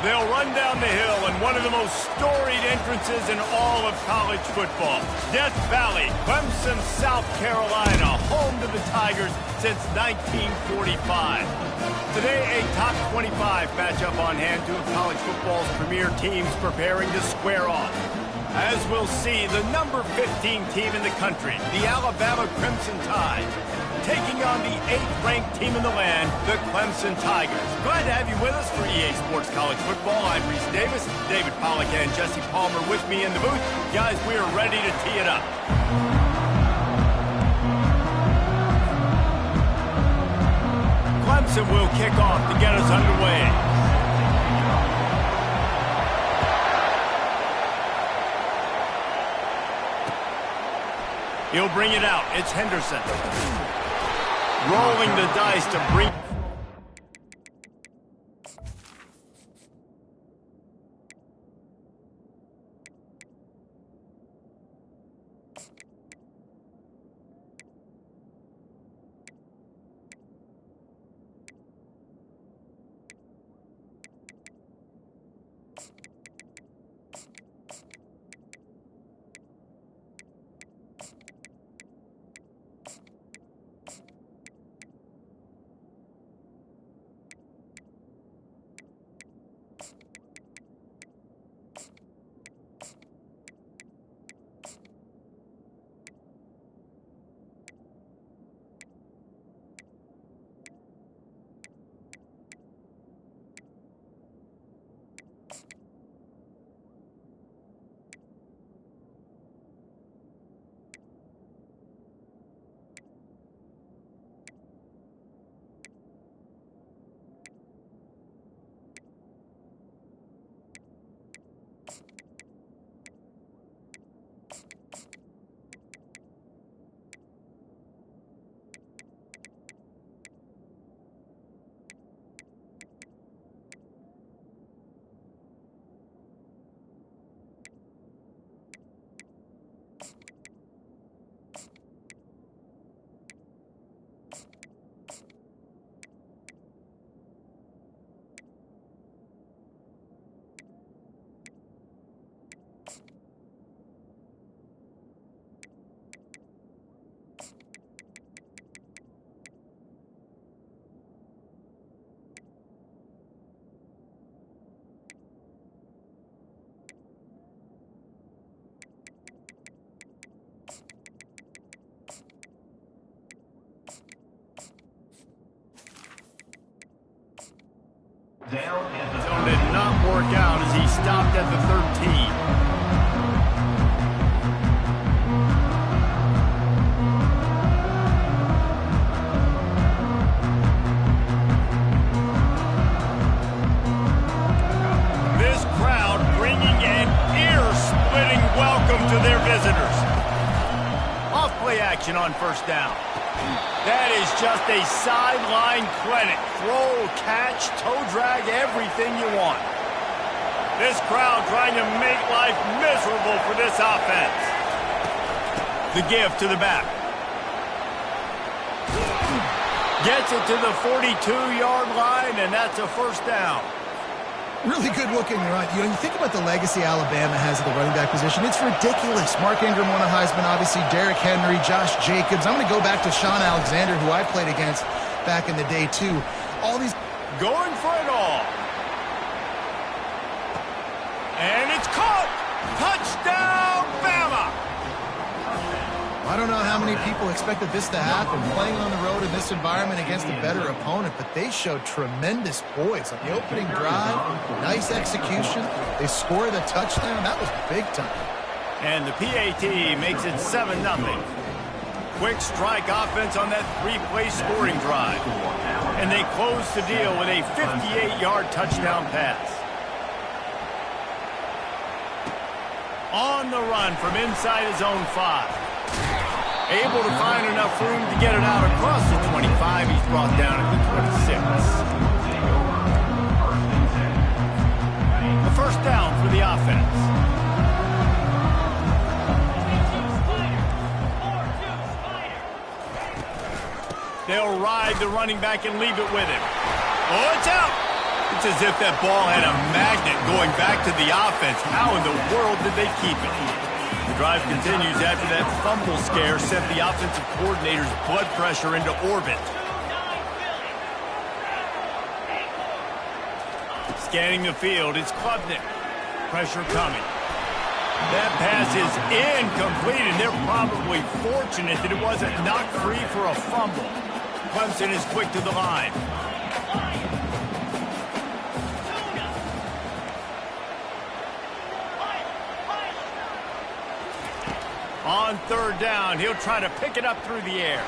They'll run down the hill in one of the most storied entrances in all of college football. Death Valley, Clemson, South Carolina, home to the Tigers since 1945. Today, a top 25 matchup on hand, two of college football's premier teams preparing to square off. As we'll see, the number 15 team in the country, the Alabama Crimson Tide, taking on the 8th-ranked team in the land, the Clemson Tigers. Glad to have you with us for EA Sports College Football. I'm Reese Davis, David Pollack and Jesse Palmer with me in the booth. Guys, we are ready to tee it up. Clemson will kick off to get us underway. He'll bring it out. It's Henderson. rolling the dice to bring... Down at the So did not work out as he stopped at the 13. This crowd bringing an ear-splitting welcome to their visitors. Off-play action on first down. That is just a sideline clinic. Throw, catch, toe drag, everything you want. This crowd trying to make life miserable for this offense. The give to the back. Gets it to the 42-yard line, and that's a first down. Really good looking run. You think about the legacy Alabama has at the running back position. It's ridiculous. Mark Ingram won a Heisman, obviously. Derrick Henry, Josh Jacobs. I'm going to go back to Sean Alexander, who I played against back in the day, too. All these... Going for it all. And it's caught. Touchdown, Bama. I don't know how many people expected this to happen, playing on the road in this environment against a better opponent, but they showed tremendous poise on the opening drive. Nice execution. They score the touchdown. That was big time. And the PAT makes it 7-0. Quick strike offense on that three-play scoring drive. And they close the deal with a 58-yard touchdown pass. On the run from inside his own 5. Able to find enough room to get it out across the 25. He's brought down at the 26. A first down for the offense. They'll ride the running back and leave it with him. Oh, it's out. It's as if that ball had a magnet going back to the offense. How in the world did they keep it? The drive continues after that fumble scare sent the offensive coordinator's blood pressure into orbit. Scanning the field, it's Klubnik. Pressure coming. That pass is incomplete, and they're probably fortunate that it wasn't knocked free for a fumble. Clemson is quick to the line. On third down, he'll try to pick it up through the air.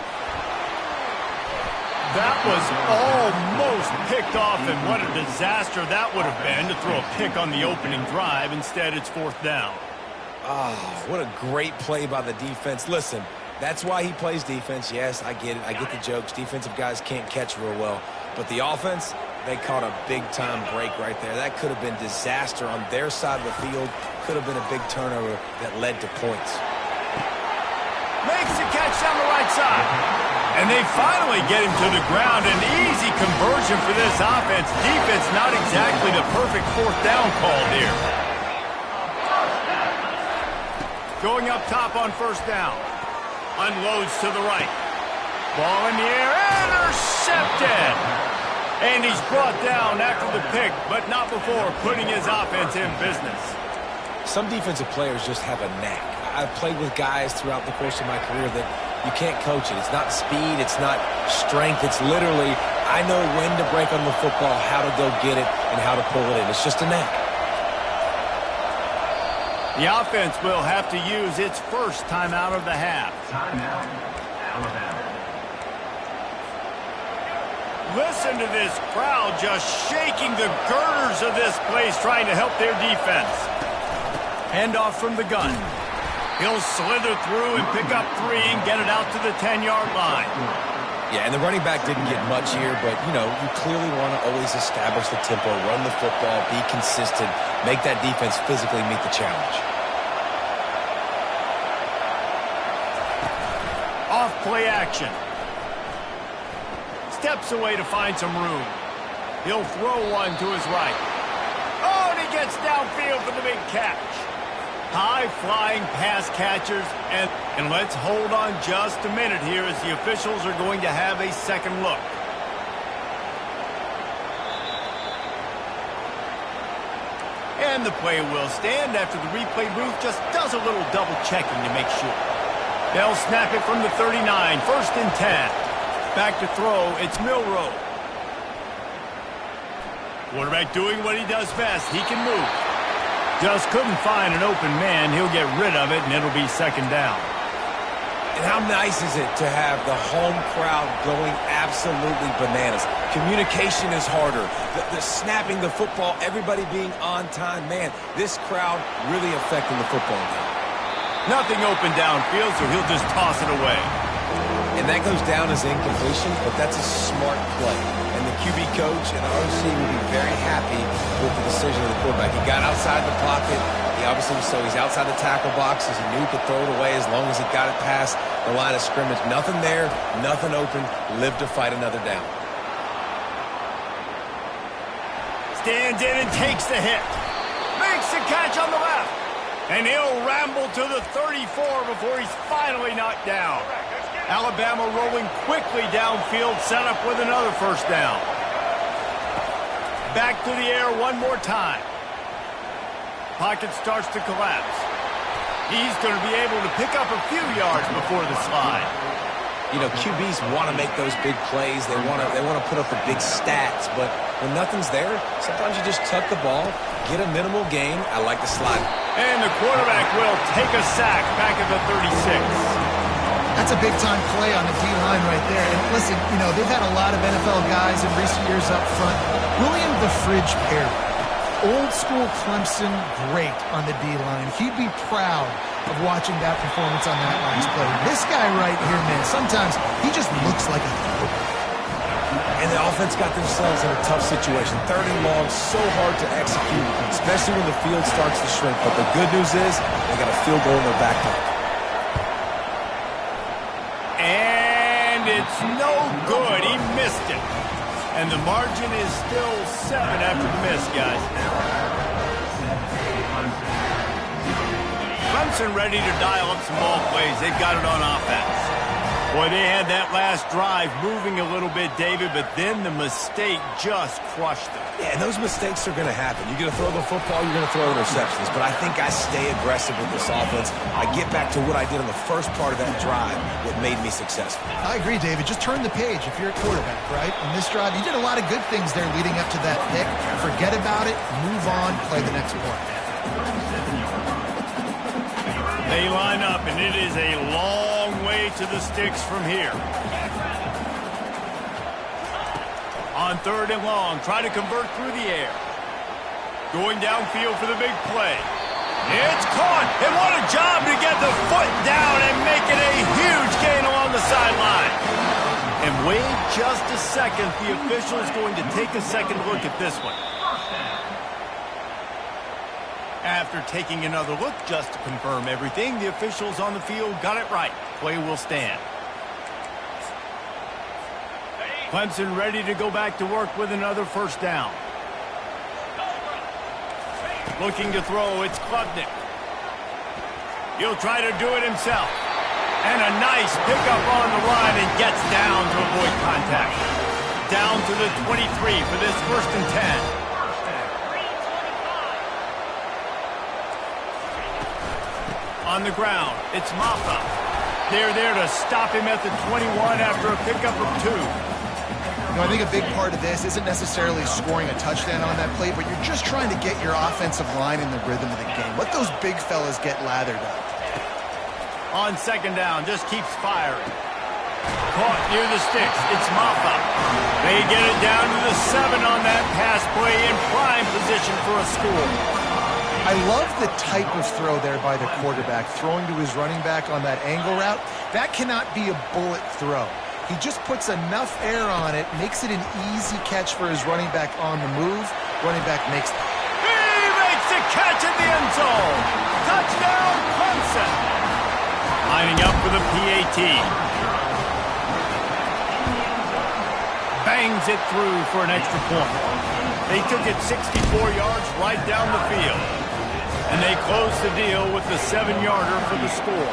That was almost picked off, and what a disaster that would have been to throw a pick on the opening drive. Instead, it's fourth down. Oh, what a great play by the defense. Listen, That's why he plays defense. Yes, I get it. I get the jokes. Defensive guys can't catch real well. But the offense, they caught a big-time break right there. That could have been disaster on their side of the field. Could have been a big turnover that led to points. Makes the catch down the right side. And they finally get him to the ground. An easy conversion for this offense. Defense not exactly the perfect fourth down call here. Going up top on first down. Unloads to the right. Ball in the air. Intercepted. And he's brought down after the pick, but not before putting his offense in business. Some defensive players just have a knack. I've played with guys throughout the course of my career that you can't coach it. It's not speed. It's not strength. It's literally, I know when to break on the football, how to go get it, and how to pull it in. It's just a knack. The offense will have to use its first timeout of the half. Timeout, Alabama. Listen to this crowd just shaking the girders of this place, trying to help their defense. Handoff from the gun. He'll slither through and pick up 3 and get it out to the 10-yard line. Yeah, and the running back didn't get much here, but, you know, you clearly want to always establish the tempo, run the football, be consistent, make that defense physically meet the challenge. Off play action. Steps away to find some room. He'll throw one to his right. Oh, and he gets downfield for the big catch. High-flying pass catchers, and let's hold on just a minute here as the officials are going to have a second look. And the play will stand after the replay booth just does a little double-checking to make sure. They'll snap it from the 39, 1st and 10. Back to throw, it's Milroe. Quarterback doing what he does best. He can move. Just couldn't find an open man. He'll get rid of it, and it'll be second down. And how nice is it to have the home crowd going absolutely bananas? Communication is harder. The snapping the football, everybody being on time. Man, this crowd really affecting the football game. Nothing open downfield, so he'll just toss it away. And that goes down as incompletion, but that's a smart play. And the QB coach and the OC will be very happy with the decision of the quarterback. He got outside the pocket. He obviously was so he's outside the tackle boxes. He knew he could throw it away as long as he got it past the line of scrimmage. Nothing there, nothing open. Lived to fight another down. Stands in and takes the hit. Makes the catch on the left. And he'll ramble to the 34 before he's finally knocked down. Alabama rolling quickly downfield, set up with another first down. Back to the air one more time. Pocket starts to collapse. He's going to be able to pick up a few yards before the slide. You know, QBs want to make those big plays. They want to put up the big stats, but when nothing's there, sometimes you just tuck the ball, get a minimal gain. I like the slide. And the quarterback will take a sack back at the 36. That's a big-time play on the D-line right there. And listen, you know, they've had a lot of NFL guys in recent years up front. William the Fridge Perry, old-school Clemson great on the D-line. He'd be proud of watching that performance on that last play. This guy right here, man, sometimes he just looks like a quarterback. And the offense got themselves in a tough situation. 3rd and long, so hard to execute, especially when the field starts to shrink. But the good news is they got a field goal in their back pocket. And it's no good. He missed it. And the margin is still 7 after the miss, guys. Clemson ready to dial up some ball plays. They've got it on offense. Boy, they had that last drive moving a little bit, David, but then the mistake just crushed them. Yeah, and those mistakes are going to happen. You're going to throw the football, you're going to throw interceptions. But I think I stay aggressive with this offense. I get back to what I did on the first part of that drive that made me successful. I agree, David. Just turn the page if you're a quarterback, right? On this drive, you did a lot of good things there leading up to that pick. Forget about it, move on, play the next one. They line up, and it is a long way to the sticks from here. On 3rd and long, try to convert through the air. Going downfield for the big play. It's caught, and what a job to get the foot down and make it a huge in just a second. The official is going to take a second look at this one. After taking another look just to confirm everything, the officials on the field got it right. Play will stand. Clemson ready to go back to work with another first down. Looking to throw, it's Klubnik. He'll try to do it himself. And a nice pickup on the line and gets down to avoid contact. Down to the 23 for this 1st and 10. On the ground, it's Maffa. They're there to stop him at the 21 after a pickup of 2. You know, I think a big part of this isn't necessarily scoring a touchdown on that play, but you're just trying to get your offensive line in the rhythm of the game. Let those big fellas get lathered up. On 2nd down, just keeps firing. Caught near the sticks, it's Maffa. They get it down to the 7 on that pass play in prime position for a score. I love the type of throw there by the quarterback, throwing to his running back on that angle route. That cannot be a bullet throw. He just puts enough air on it, makes it an easy catch for his running back on the move. Running back makes it. He makes the catch in the end zone. Touchdown, Clemson. Lining up for the PAT. Bangs it through for an extra point. They took it 64 yards right down the field. And they close the deal with the 7-yarder for the score.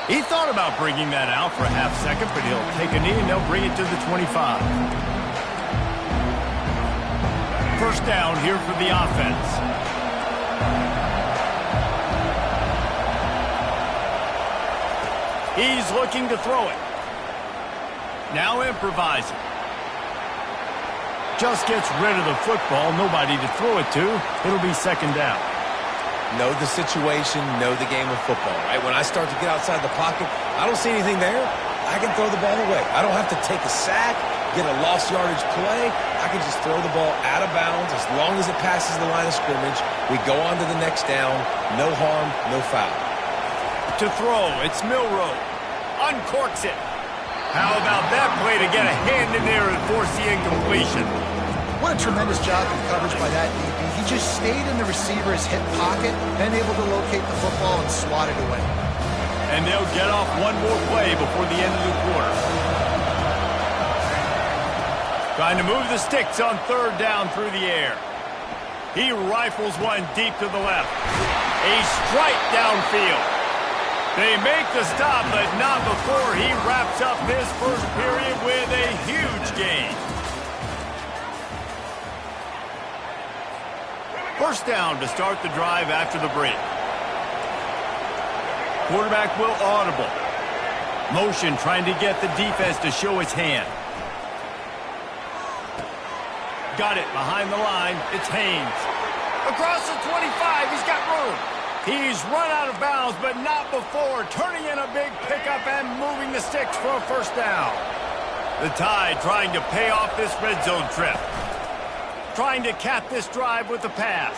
He thought about bringing that out for a half second, but he'll take a knee and they'll bring it to the 25. First down here for the offense. He's looking to throw it. Now improvising. Just gets rid of the football, nobody to throw it to. It'll be 2nd down. Know the situation, know the game of football, right? When I start to get outside the pocket, I don't see anything there. I can throw the ball away. I don't have to take a sack, get a lost yardage play. I can just throw the ball out of bounds as long as it passes the line of scrimmage. We go on to the next down. No harm, no foul. To throw, it's Milroe. Uncorks it. How about that play to get a hand in there and force the incompletion? What a tremendous job of coverage by that DB. He just stayed in the receiver's hip pocket, then able to locate the football and swat it away. And they'll get off one more play before the end of the quarter. Trying to move the sticks on 3rd down through the air. He rifles one deep to the left. A strike downfield. They make the stop, but not before he wraps up this first period with a huge gain. First down to start the drive after the break. Quarterback will audible. Motion trying to get the defense to show its hand. Got it behind the line. It's Haynes. Across the 25, he's got room. He's run out of bounds, but not before turning in a big pickup and moving the sticks for a first down. The Tide trying to pay off this red zone trip. Trying to cap this drive with the pass.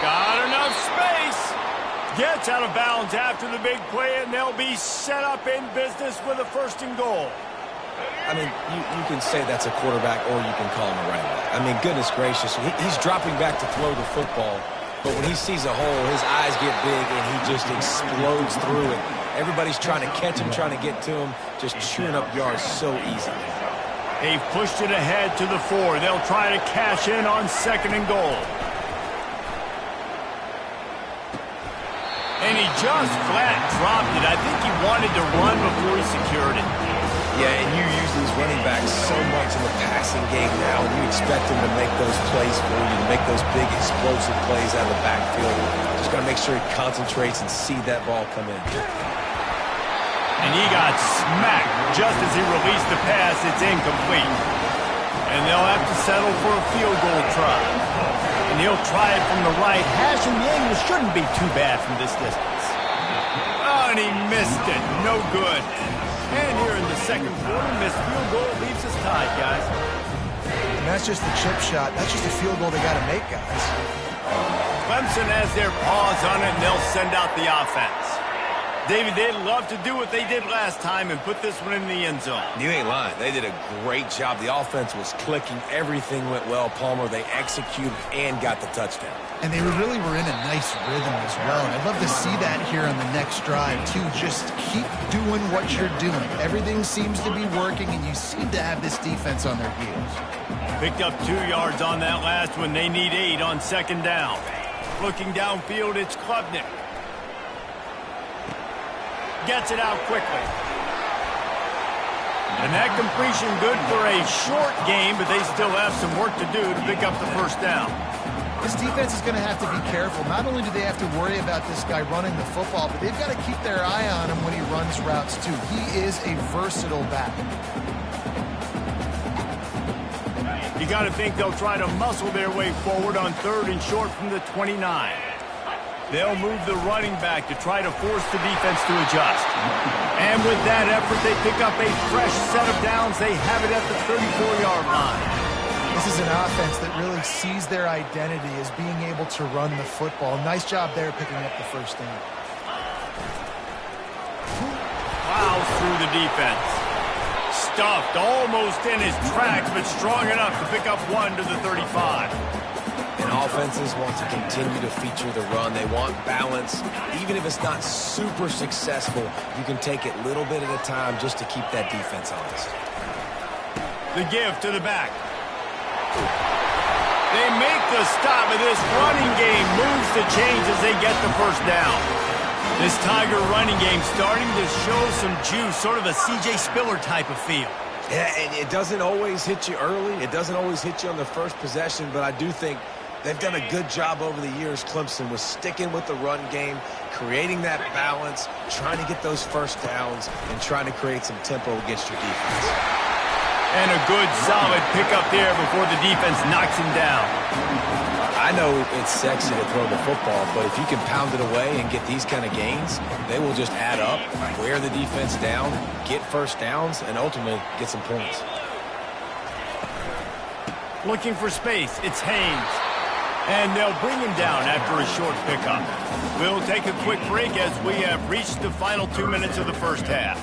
Got enough space. Gets out of bounds after the big play, and they'll be set up in business with a 1st and goal. I mean, you can say that's a quarterback or you can call him a running back. I mean, goodness gracious, he's dropping back to throw the football, but when he sees a hole, his eyes get big and he just explodes through it. Everybody's trying to catch him, trying to get to him, just chewing up yards so easy. They've pushed it ahead to the 4. They'll try to cash in on 2nd and goal. And he just flat dropped it. I think he wanted to run before he secured it. Yeah, and you use these running backs so much in the passing game now. You expect them to make those plays for you, to make those big explosive plays out of the backfield. Just got to make sure he concentrates and see that ball come in. And he got smacked just as he released the pass. It's incomplete. And they'll have to settle for a field goal try. And he'll try it from the right. Hashing the angle shouldn't be too bad from this distance. Oh, and he missed it. No good. And here in the 2nd quarter, missed field goal leaves us tied, guys. and that's just a chip shot. That's just a field goal they got to make, guys. Clemson has their paws on it, and they'll send out the offense. David, they'd love to do what they did last time and put this one in the end zone. You ain't lying. They did a great job. The offense was clicking. Everything went well, Palmer. They executed and got the touchdown. And they really were in a nice rhythm as well. And I'd love to see that here on the next drive, too. Just keep doing what you're doing. Everything seems to be working, and you seem to have this defense on their heels. Picked up 2 yards on that last one. They need 8 on second down. Looking downfield, it's Klubnik. Gets it out quickly. And that completion good for a short game, but they still have some work to do to pick up the first down. This defense is going to have to be careful. Not only do they have to worry about this guy running the football, but they've got to keep their eye on him when he runs routes, too. He is a versatile back. You got to think they'll try to muscle their way forward on 3rd and short from the 29. They'll move the running back to try to force the defense to adjust. And with that effort, they pick up a fresh set of downs. They have it at the 34-yard line. This is an offense that really sees their identity as being able to run the football. Nice job there picking up the first down. Plows through the defense. Stuffed almost in his tracks, but strong enough to pick up 1 to the 35. And offenses want to continue to feature the run. They want balance. Even if it's not super successful, you can take it little bit at a time just to keep that defense honest. The give to the back. They make the stop, and this running game moves the chains as they get the first down. This Tiger running game starting to show some juice, sort of a C.J. Spiller type of feel. Yeah, and it doesn't always hit you early. It doesn't always hit you on the first possession, but I do think they've done a good job over the years, Clemson, with sticking with the run game, creating that balance, trying to get those first downs, and trying to create some tempo against your defense. And a good, solid pickup there before the defense knocks him down. I know it's sexy to throw the football, but if you can pound it away and get these kind of gains, they will just add up, wear the defense down, get first downs, and ultimately get some points. Looking for space, it's Haynes. And they'll bring him down after a short pickup. We'll take a quick break as we have reached the final 2 minutes of the first half.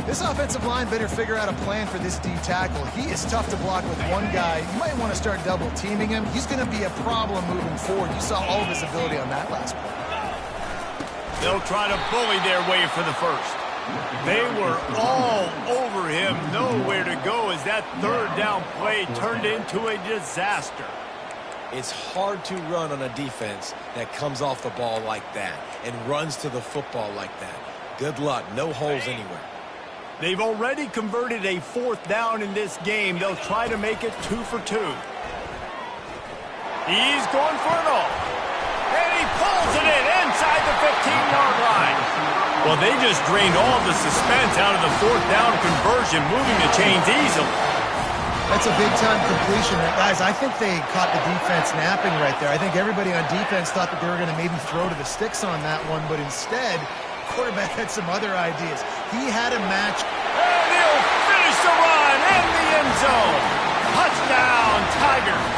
This offensive line better figure out a plan for this D tackle. He is tough to block with one guy. You might want to start double teaming him. He's going to be a problem moving forward. You saw all of his ability on that last play. They'll try to bully their way for the first. They were all over him, nowhere to go as that 3rd down play turned into a disaster. It's hard to run on a defense that comes off the ball like that and runs to the football like that. Good luck. No holes anywhere. They've already converted a 4th down in this game. They'll try to make it 2 for 2. He's going for it all. And he pulls it in inside the 15-yard line. Well, they just drained all the suspense out of the 4th down conversion, moving the chains easily. That's a big-time completion. And guys, I think they caught the defense napping right there. I think everybody on defense thought that they were going to maybe throw to the sticks on that one, but instead, quarterback had some other ideas. He had a match. And he'll finish the run in the end zone. Touchdown, Tigers.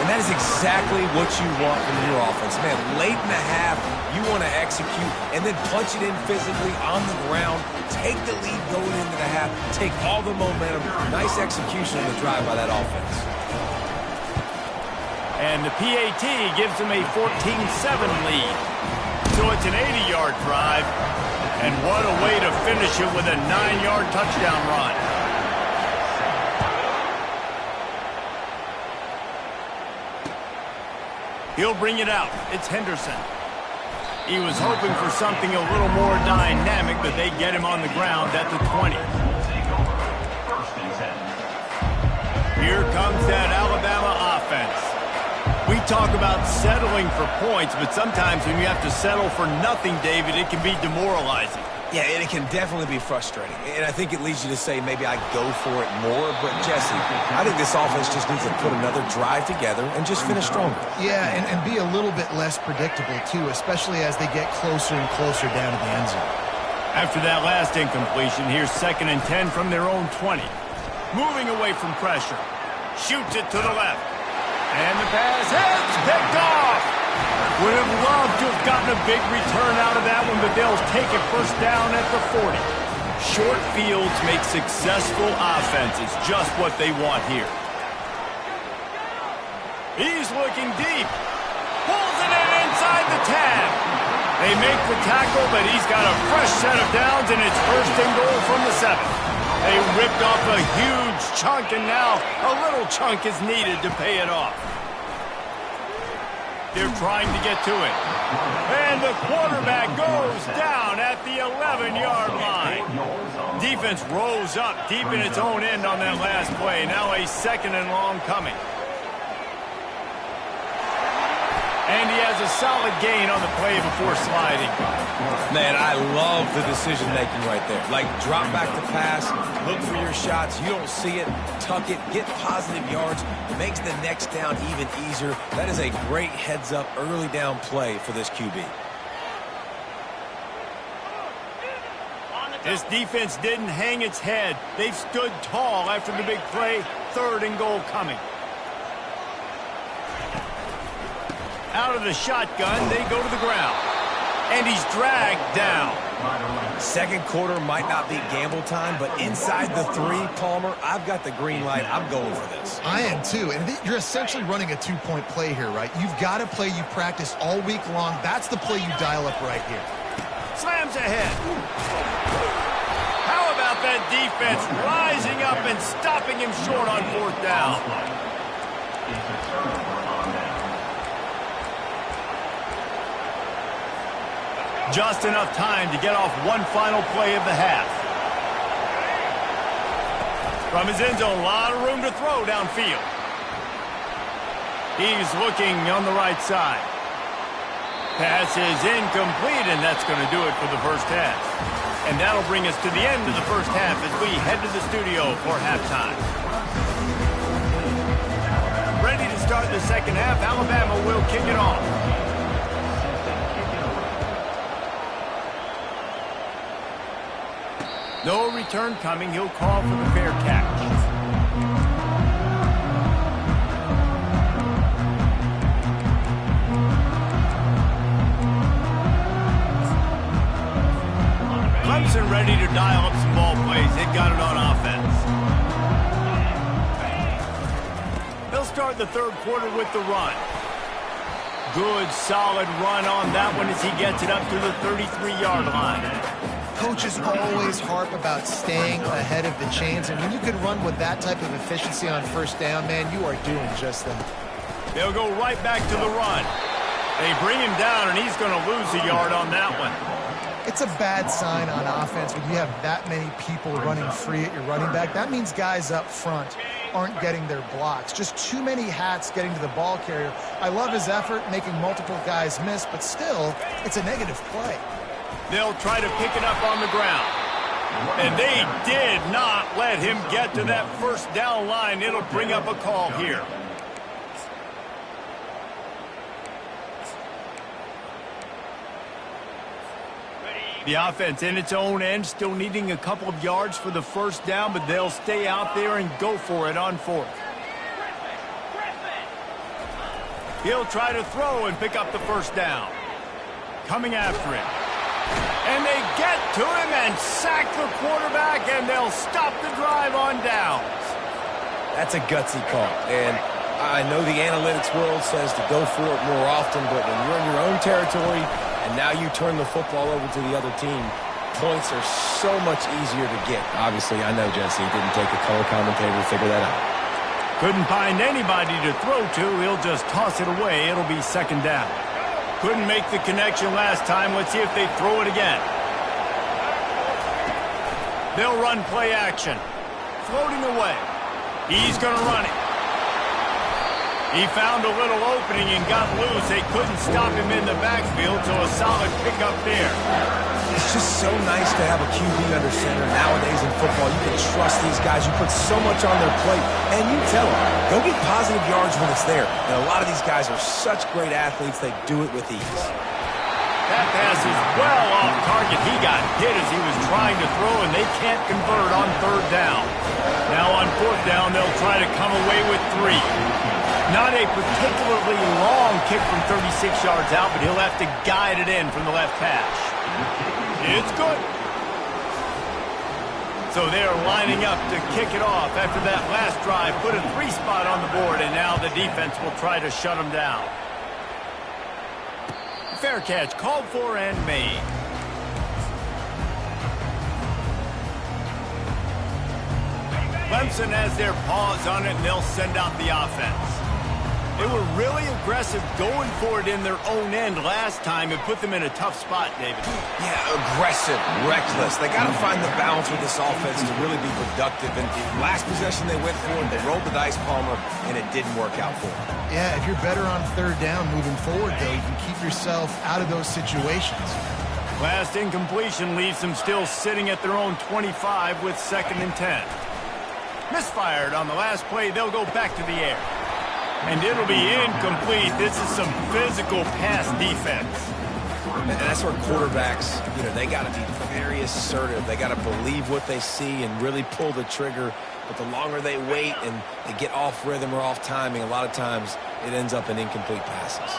And that is exactly what you want from your offense. Man, late in the half, you want to execute and then punch it in physically on the ground, take the lead going into the half, take all the momentum. Nice execution on the drive by that offense. And the PAT gives them a 14-7 lead. So it's an 80-yard drive. And what a way to finish it with a 9-yard touchdown run. He'll bring it out. It's Henderson. He was hoping for something a little more dynamic, but they get him on the ground at the 20. Here comes that Alabama offense. We talk about settling for points, but sometimes when you have to settle for nothing, David, it can be demoralizing. Yeah, and it can definitely be frustrating. And I think it leads you to say maybe I go for it more. But, Jesse, I think this offense just needs to put another drive together and just finish stronger. Yeah, and be a little bit less predictable, too, especially as they get closer and closer down to the end zone. After that last incompletion, here's 2nd and 10 from their own 20. moving away from pressure. Shoots it to the left. And the pass is picked off. Would have loved to have gotten a big return out of that one, but they'll take it first down at the 40. Short fields make successful offenses just what they want here. He's looking deep. Pulls it in inside the 10. They make the tackle, but he's got a fresh set of downs, and it's first and goal from the 7. They ripped off a huge chunk, and now a little chunk is needed to pay it off. They're trying to get to it. And the quarterback goes down at the 11-yard line. Defense rose up deep in its own end on that last play. Now a 2nd and long coming. And he has a solid gain on the play before sliding. Man, I love the decision-making right there. Like, drop back to pass, look for your shots. You don't see it, tuck it, get positive yards. It makes the next down even easier. That is a great heads-up early down play for this QB. This defense didn't hang its head. They've stood tall after the big play. 3rd and goal coming. Out of the shotgun, they go to the ground. And he's dragged down. Second quarter might not be gamble time, but inside the 3, Palmer, I've got the green light. I'm going for this. I am too. And you're essentially running a 2-point play here, right? You've got a play you practice all week long. That's the play you dial up right here. Slams ahead. How about that defense rising up and stopping him short on 4th down? Just enough time to get off one final play of the half. From his end zone, a lot of room to throw downfield. He's looking on the right side. Pass is incomplete, and that's going to do it for the first half. And that'll bring us to the end of the first half as we head to the studio for halftime. Ready to start the second half, Alabama will kick it off. No return coming. He'll call for the fair catch. Clemson ready to dial up some ball plays. They've got it on offense. They'll start the 3rd quarter with the run. Good, solid run on that one as he gets it up to the 33-yard line. Coaches always harp about staying ahead of the chains, and when you can run with that type of efficiency on 1st down, man, you are doing just that. They'll go right back to the run. They bring him down, and he's going to lose a yard on that one. It's a bad sign on offense when you have that many people running free at your running back. That means guys up front aren't getting their blocks. Just too many hats getting to the ball carrier. I love his effort, making multiple guys miss, but still, it's a negative play. They'll try to pick it up on the ground. And they did not let him get to that 1st down line. It'll bring up a call here. The offense in its own end, still needing a couple of yards for the 1st down, but they'll stay out there and go for it on 4th. He'll try to throw and pick up the 1st down. Coming after him. And they get to him and sack the quarterback, and they'll stop the drive on downs. That's a gutsy call. And I know the analytics world says to go for it more often, but when you're in your own territory and now you turn the football over to the other team, points are so much easier to get. Obviously, I know, Jesse, it didn't take a color commentator to figure that out. Couldn't find anybody to throw to. He'll just toss it away. It'll be 2nd down. Couldn't make the connection last time. Let's see if they throw it again. They'll run play action. Floating away. He's going to run it. He found a little opening and got loose. They couldn't stop him in the backfield, so a solid pickup there. It's just so nice to have a QB under center. Nowadays in football, you can trust these guys. You put so much on their plate, and you tell them, go get positive yards when it's there. And a lot of these guys are such great athletes, they do it with ease. That pass is well off target. He got hit as he was trying to throw, and they can't convert on third down. Now on fourth down, they'll try to come away with 3. Not a particularly long kick from 36 yards out, but he'll have to guide it in from the left hash. It's good. So they're lining up to kick it off after that last drive. Put a 3 spot on the board, and now the defense will try to shut them down. Fair catch called for and made. Clemson has their paws on it, and they'll send out the offense. They were really aggressive going for it in their own end last time and put them in a tough spot, David. Yeah, aggressive, reckless. They got to find the balance with this offense to really be productive. And last possession they went for it, they rolled the dice, Palmer, and it didn't work out for them. Yeah, if you're better on third down moving forward, though, you can keep yourself out of those situations. Last incompletion leaves them still sitting at their own 25 with 2nd and 10. Misfired on the last play. They'll go back to the air. And it'll be incomplete. This is some physical pass defense. And that's where quarterbacks, they got to be very assertive. They got to believe what they see and really pull the trigger. But the longer they wait and they get off rhythm or off timing, a lot of times it ends up in incomplete passes.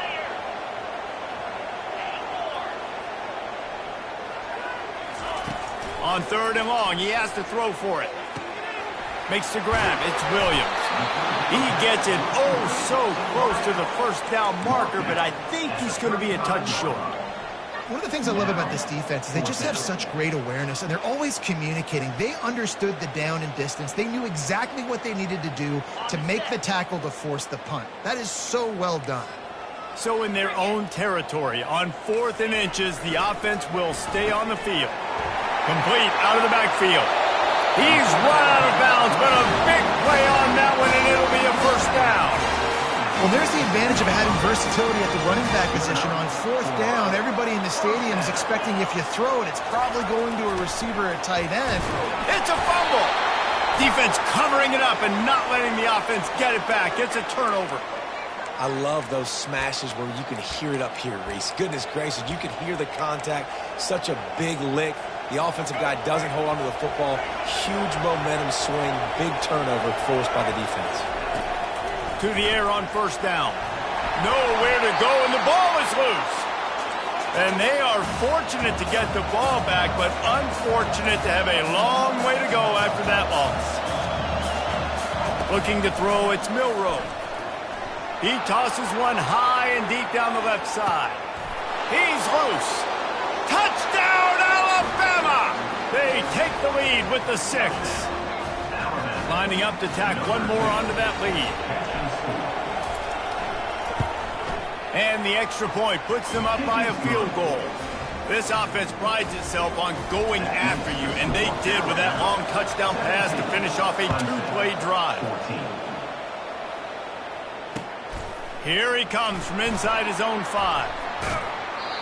On 3rd and long, he has to throw for it. Makes the grab. It's Williams. He gets it so close to the first down marker, but I think he's going to be a touch short. One of the things I love about this defense is they just have such great awareness, and they're always communicating. They understood the down and distance. They knew exactly what they needed to do to make the tackle to force the punt. That is so well done. So in their own territory, on 4th and inches, the offense will stay on the field. Complete out of the backfield. He's run out of bounds, but a big play on that one, and it'll be a first down. Well, there's the advantage of having versatility at the running back position. On 4th down, everybody in the stadium is expecting if you throw it, it's probably going to a receiver at tight end. It's a fumble. Defense covering it up and not letting the offense get it back. It's a turnover. I love those smashes where you can hear it up here, Reese. Goodness gracious, you can hear the contact. Such a big lick. The offensive guy doesn't hold on to the football. Huge momentum swing, big turnover forced by the defense. To the air on first down. Nowhere to go, and the ball is loose. And they are fortunate to get the ball back, but unfortunate to have a long way to go after that loss. Looking to throw, it's Milroe. He tosses one high and deep down the left side. He's loose. Touchdown, Alabama! They take the lead with the 6. Lining up to tack one more onto that lead. And the extra point puts them up by a field goal. This offense prides itself on going after you, and they did with that long touchdown pass to finish off a 2-play drive. Here he comes from inside his own 5.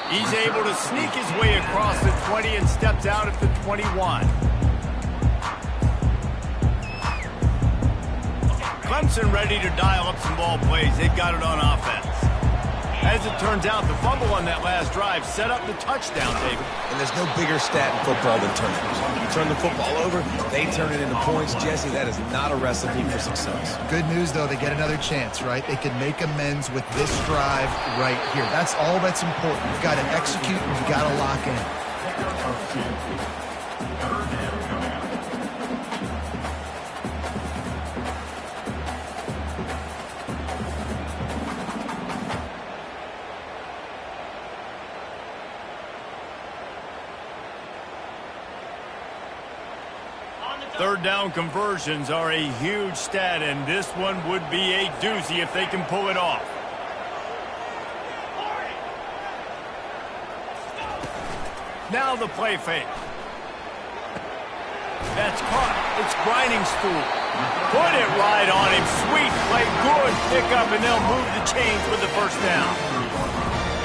He's able to sneak his way across the 20 and steps out at the 21. Clemson ready to dial up some ball plays. They've got it on offense. As it turns out, the fumble on that last drive set up the touchdown, David. And there's no bigger stat in football than turnovers. You turn the football over, they turn it into points. Jesse, that is not a recipe for success. Good news, though, they get another chance, right? They can make amends with this drive right here. That's all that's important. You've got to execute and you've got to lock in. Third down conversions are a huge stat, and this one would be a doozy if they can pull it off. Now the play fake. That's caught. It's Grinding Stool. Put it right on him. Sweet play. Good pickup, and they'll move the chains with the first down.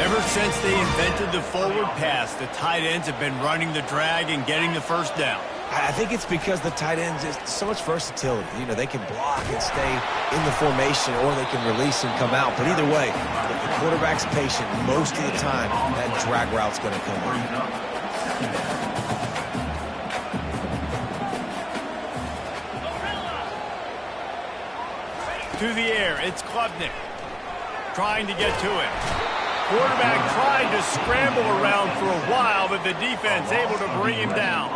Ever since they invented the forward pass, the tight ends have been running the drag and getting the first down. I think it's because the tight ends is so much versatility. You know, they can block and stay in the formation, or they can release and come out. But either way, if the quarterback's patient, most of the time, that drag route's going to come out. To the air, it's Klubnik trying to get to it. Quarterback tried to scramble around for a while, but the defense able to bring him down.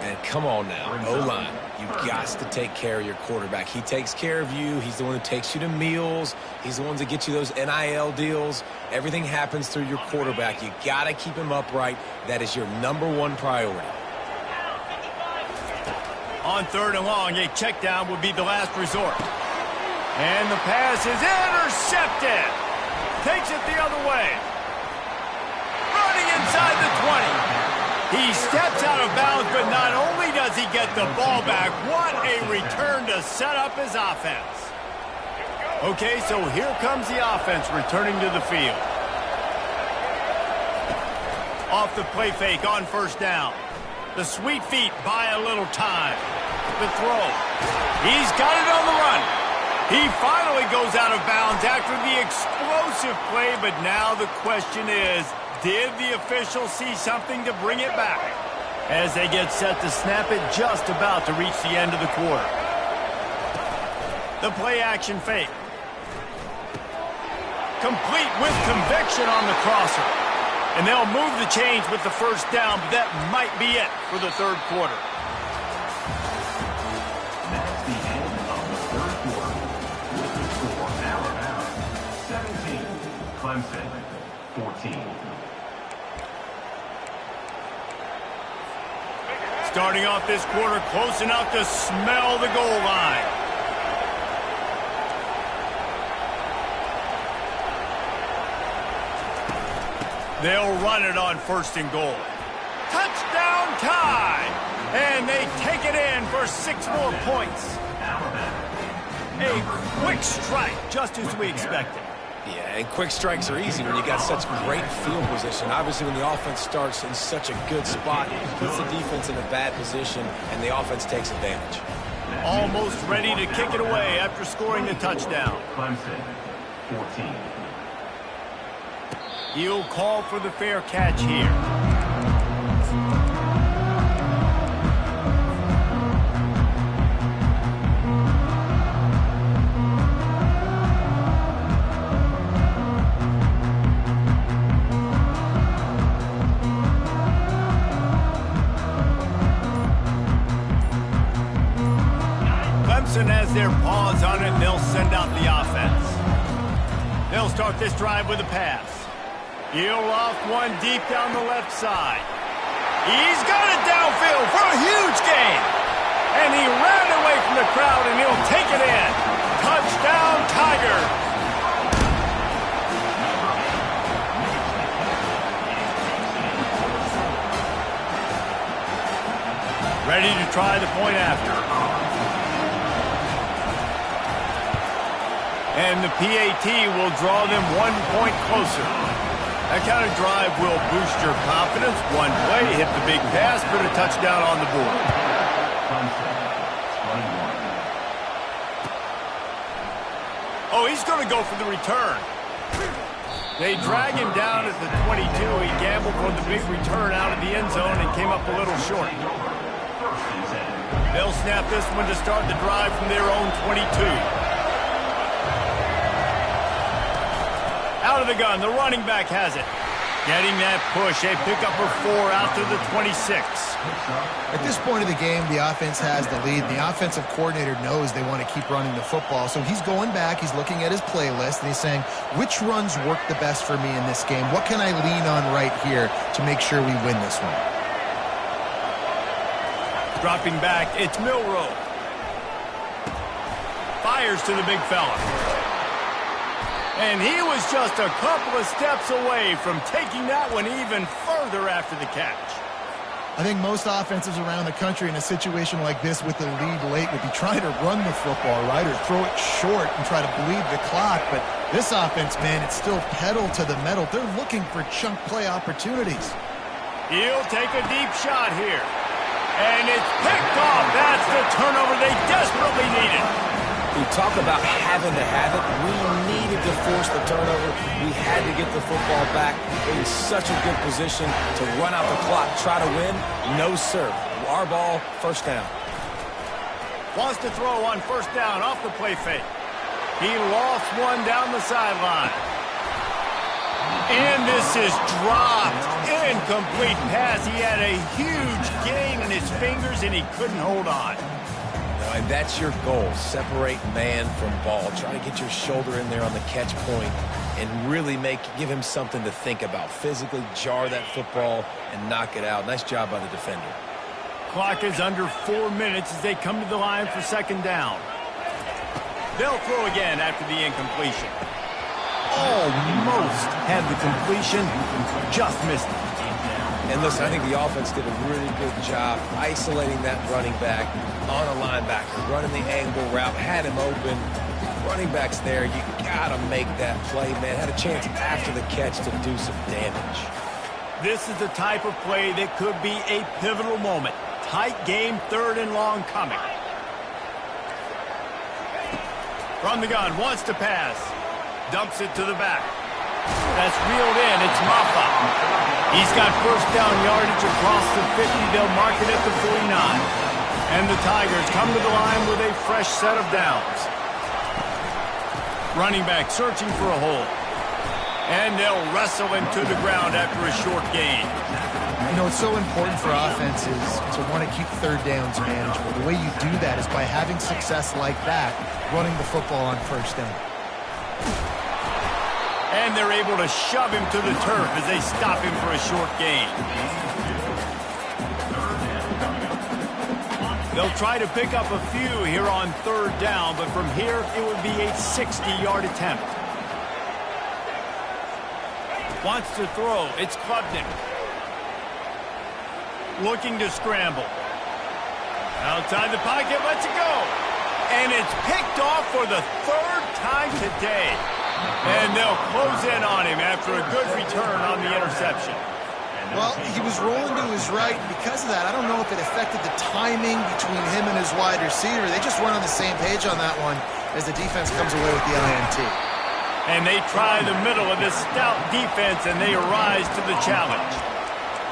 And come on now, O-line, you've got to take care of your quarterback. He takes care of you. He's the one who takes you to meals. He's the one that gets you those NIL deals. Everything happens through your quarterback. You got to keep him upright. That is your #1 priority. On 3rd and long, a check down would be the last resort. And the pass is intercepted. Takes it the other way. Running inside the 20. He steps out of bounds, but not only does he get the ball back, what a return to set up his offense. Okay, so here comes the offense returning to the field. Off the play fake on 1st down. The sweet feet buy a little time. The throw. He's got it on the run. He finally goes out of bounds after the explosive play, but now the question is, did the official see something to bring it back? As they get set to snap it, just about to reach the end of the quarter. The play action fake. Complete with conviction on the crosser. And they'll move the chains with the 1st down, but that might be it for the 3rd quarter. That's the end of the 3rd quarter. With the score, Alabama 17, Clemson 14. Starting off this quarter close enough to smell the goal line. They'll run it on 1st and goal. Touchdown tie! And they take it in for 6 more points. A quick strike, just as we expected. Yeah, and quick strikes are easy when you got such great field position. Obviously, when the offense starts in such a good spot, it puts the defense in a bad position, and the offense takes advantage. Almost ready to kick it away after scoring the touchdown. Clemson 14. He'll call for the fair catch here. Clemson has their paws on it, and they'll send out the offense. They'll start this drive with a pass. He'll loft one deep down the left side. He's got it downfield for a huge gain. And he ran away from the crowd, and he'll take it in. Touchdown, Tiger. Ready to try the point after. And the PAT will draw them 1 point closer. That kind of drive will boost your confidence. One play, hit the big pass, put a touchdown on the board. Oh, he's going to go for the return. They drag him down at the 22. He gambled for the big return out of the end zone and came up a little short. They'll snap this one to start the drive from their own 22. Out of the gun, the running back has it. Getting that push, a pickup of 4 out to the 26. At this point of the game, the offense has the lead. The offensive coordinator knows they want to keep running the football. So he's going back, he's looking at his playlist, and he's saying, which runs work the best for me in this game? What can I lean on right here to make sure we win this one? Dropping back, it's Milroe. Fires to the big fella. And he was just a couple of steps away from taking that one even further after the catch. I think most offenses around the country in a situation like this with the lead late would be trying to run the football, right, or throw it short and try to bleed the clock. But this offense, man, it's still pedal to the metal. They're looking for chunk play opportunities. He'll take a deep shot here. And it's picked off. That's the turnover they desperately needed. You talk about having to have it. We needed to force the turnover. We had to get the football back. In such a good position to run out the clock, try to win. No, sir. Our ball, first down. Wants to throw on first down off the play fake. He lost one down the sideline. And this is dropped. Incomplete pass. He had a huge gain in his fingers, and he couldn't hold on. And that's your goal. Separate man from ball. Try to get your shoulder in there on the catch point and really give him something to think about. Physically jar that football and knock it out. Nice job by the defender. Clock is under 4 minutes as they come to the line for second down. They'll throw again after the incompletion. Almost had the completion, just missed it. And listen, I think the offense did a really good job isolating that running back on a linebacker, running the angle route, had him open. Running back's there. You got to make that play, man. Had a chance after the catch to do some damage. This is the type of play that could be a pivotal moment. Tight game, third and long coming. From the gun, wants to pass. Dumps it to the back. That's reeled in. It's Maffa. He's got first down yardage across the 50. They'll mark it at the 49. And the Tigers come to the line with a fresh set of downs. Running back searching for a hole. And they'll wrestle him to the ground after a short gain. You know, it's so important for offenses to want to keep third downs manageable. The way you do that is by having success like that, running the football on first down. And they're able to shove him to the turf as they stop him for a short gain. They'll try to pick up a few here on third down, but from here it would be a 60-yard attempt. Wants to throw. It's Klubnik. Looking to scramble. Outside the pocket, lets it go. And it's picked off for the third time today. And they'll close in on him after a good return on the interception. Well, he was rolling to his right. Because of that, I don't know if it affected the timing between him and his wide receiver. They just weren't on the same page on that one as the defense comes away with the INT. And they try the middle of this stout defense, and they rise to the challenge.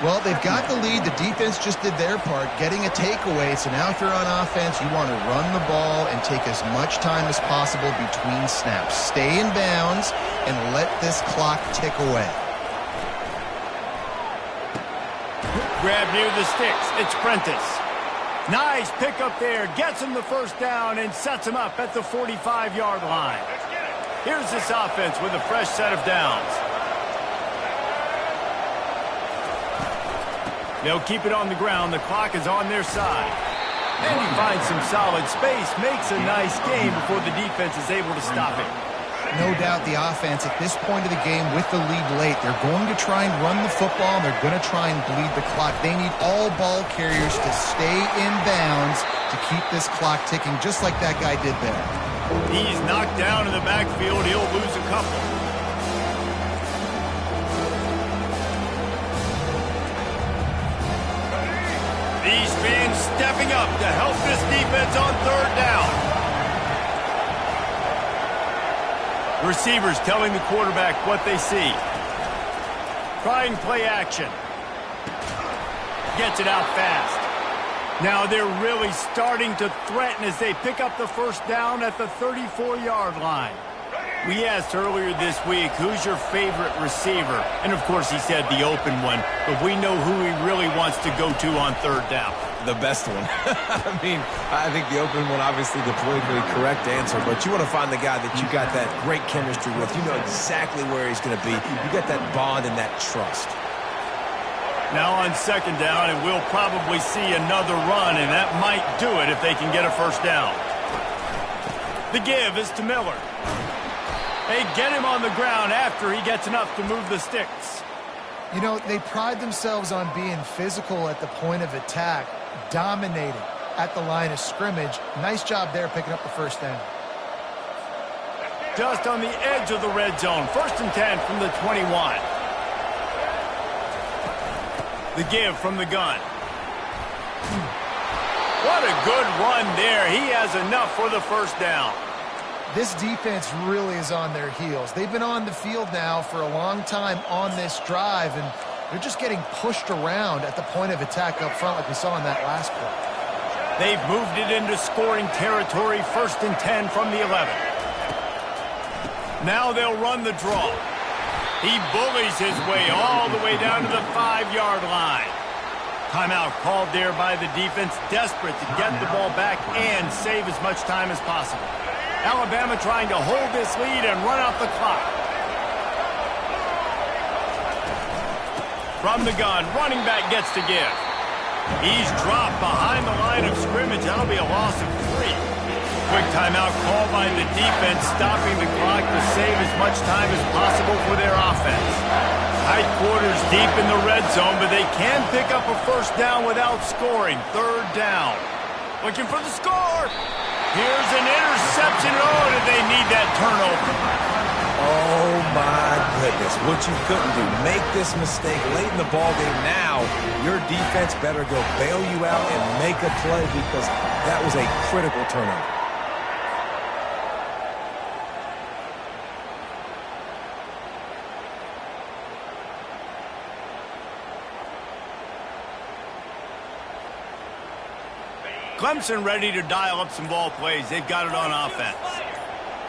Well, they've got the lead. The defense just did their part, getting a takeaway. So now if you're on offense, you want to run the ball and take as much time as possible between snaps. Stay in bounds and let this clock tick away. Grab near the sticks. It's Prentice. Nice pickup there. Gets him the first down and sets him up at the 45-yard line. Here's this offense with a fresh set of downs. They'll keep it on the ground. The clock is on their side. And he finds some solid space, makes a nice game before the defense is able to stop it. No doubt the offense at this point of the game with the lead late, they're going to try and run the football, and they're going to try and bleed the clock. They need all ball carriers to stay in bounds to keep this clock ticking, just like that guy did there. He's knocked down in the backfield. He'll lose a couple. These fans stepping up to help this defense on third down. Receivers telling the quarterback what they see. Trying play action. Gets it out fast. Now they're really starting to threaten as they pick up the first down at the 34-yard line. We asked earlier this week, who's your favorite receiver? And, of course, he said the open one. But we know who he really wants to go to on third down. The best one. I mean, I think the open one, obviously the politically correct answer. But you want to find the guy that you got that great chemistry with. You know exactly where he's going to be. You got that bond and that trust. Now on second down, and we'll probably see another run, and that might do it if they can get a first down. The give is to Miller. They get him on the ground after he gets enough to move the sticks. You know, they pride themselves on being physical at the point of attack, dominating at the line of scrimmage. Nice job there picking up the first down. Just on the edge of the red zone. 1st and 10 from the 21. The give from the gun. What a good run there. He has enough for the first down. This defense really is on their heels. They've been on the field now for a long time on this drive, and they're just getting pushed around at the point of attack up front like we saw in that last play. They've moved it into scoring territory, 1st and 10 from the 11. Now they'll run the draw. He bullies his way all the way down to the 5-yard line. Timeout called there by the defense, desperate to get the ball back and save as much time as possible. Alabama trying to hold this lead and run out the clock. From the gun, running back gets to give. He's dropped behind the line of scrimmage. That'll be a loss of 3. Quick timeout called by the defense, stopping the clock to save as much time as possible for their offense. Tight quarters deep in the red zone, but they can pick up a first down without scoring. 3rd down. Looking for the score. Here's an interception. Oh, did they need that turnover? Oh, my goodness. What you couldn't do. Make this mistake late in the ballgame. Now, your defense better go bail you out and make a play because that was a critical turnover. Clemson ready to dial up some ball plays. They've got it on offense.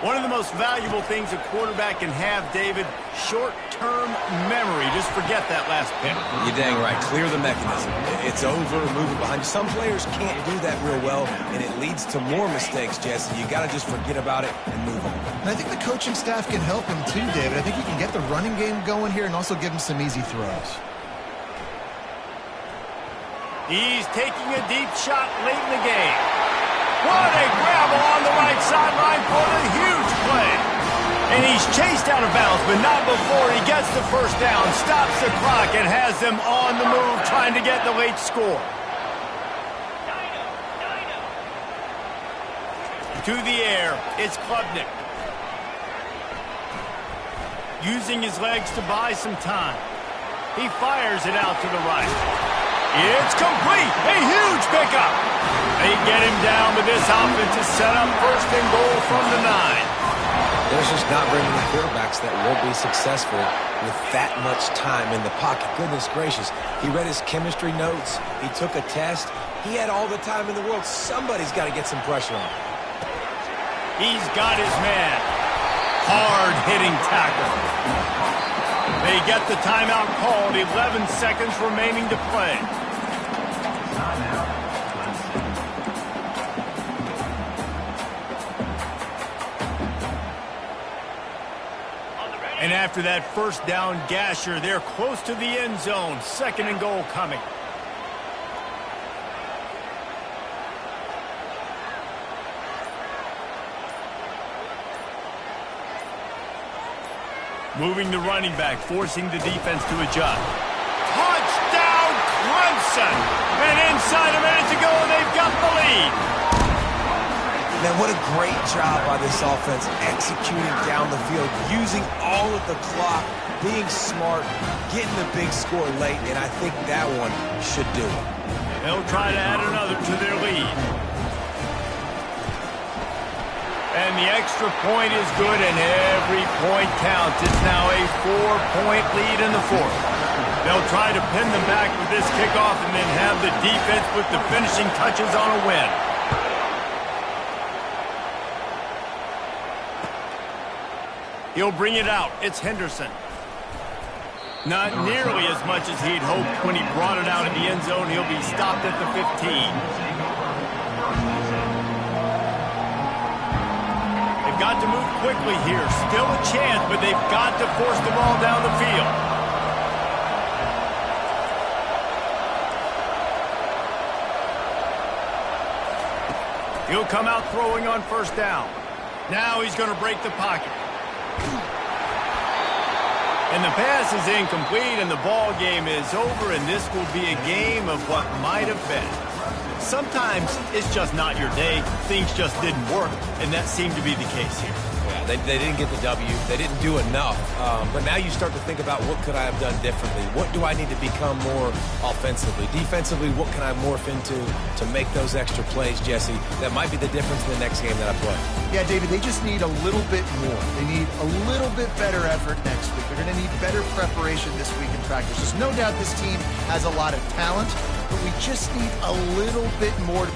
One of the most valuable things a quarterback can have, David, short-term memory. Just forget that last pick. You're dang right. Clear the mechanism. It's over, move it behind you. Some players can't do that real well, and it leads to more mistakes, Jesse. You got to just forget about it and move on. And I think the coaching staff can help him too, David. I think he can get the running game going here and also give him some easy throws. He's taking a deep shot late in the game. What a grab along the right sideline for the huge play. And he's chased out of bounds, but not before he gets the first down, stops the clock, and has them on the move trying to get the late score. To the air, it's Klubnik. Using his legs to buy some time. He fires it out to the right. It's complete. A huge pickup. They get him down, but this offense is set up 1st and goal from the 9. There's just not very many quarterbacks that will be successful with that much time in the pocket. Goodness gracious. He read his chemistry notes. He took a test. He had all the time in the world. Somebody's got to get some pressure on him. He's got his man. Hard-hitting tackle. They get the timeout called. 11 seconds remaining to play. And after that first down gasher, they're close to the end zone. 2nd and goal coming. Moving the running back, forcing the defense to adjust. Touchdown, Clemson! And inside a minute to go, they've got the lead. Man, what a great job by this offense executing down the field, using all of the clock, being smart, getting the big score late, and I think that one should do it. They'll try to add another to their lead. And the extra point is good, and every point counts. It's now a 4-point lead in the 4th. They'll try to pin them back with this kickoff and then have the defense put the finishing touches on a win. He'll bring it out. It's Henderson. Not nearly as much as he'd hoped when he brought it out in the end zone. He'll be stopped at the 15. They've got to move quickly here. Still a chance, but they've got to force the ball down the field. He'll come out throwing on first down. Now he's going to break the pocket. And the pass is incomplete, and the ball game is over, and this will be a game of what might have been. Sometimes it's just not your day. Things just didn't work, and that seemed to be the case here. Yeah, they didn't get the W. They didn't do enough. But now you start to think about, what could I have done differently? What do I need to become more offensively? Defensively, what can I morph into to make those extra plays, Jesse? That might be the difference in the next game that I play. Yeah, David, they just need a little bit more. They need a little bit better effort next week. They're going to need better preparation this week in practice. There's no doubt this team has a lot of talent, but we just need a little bit more.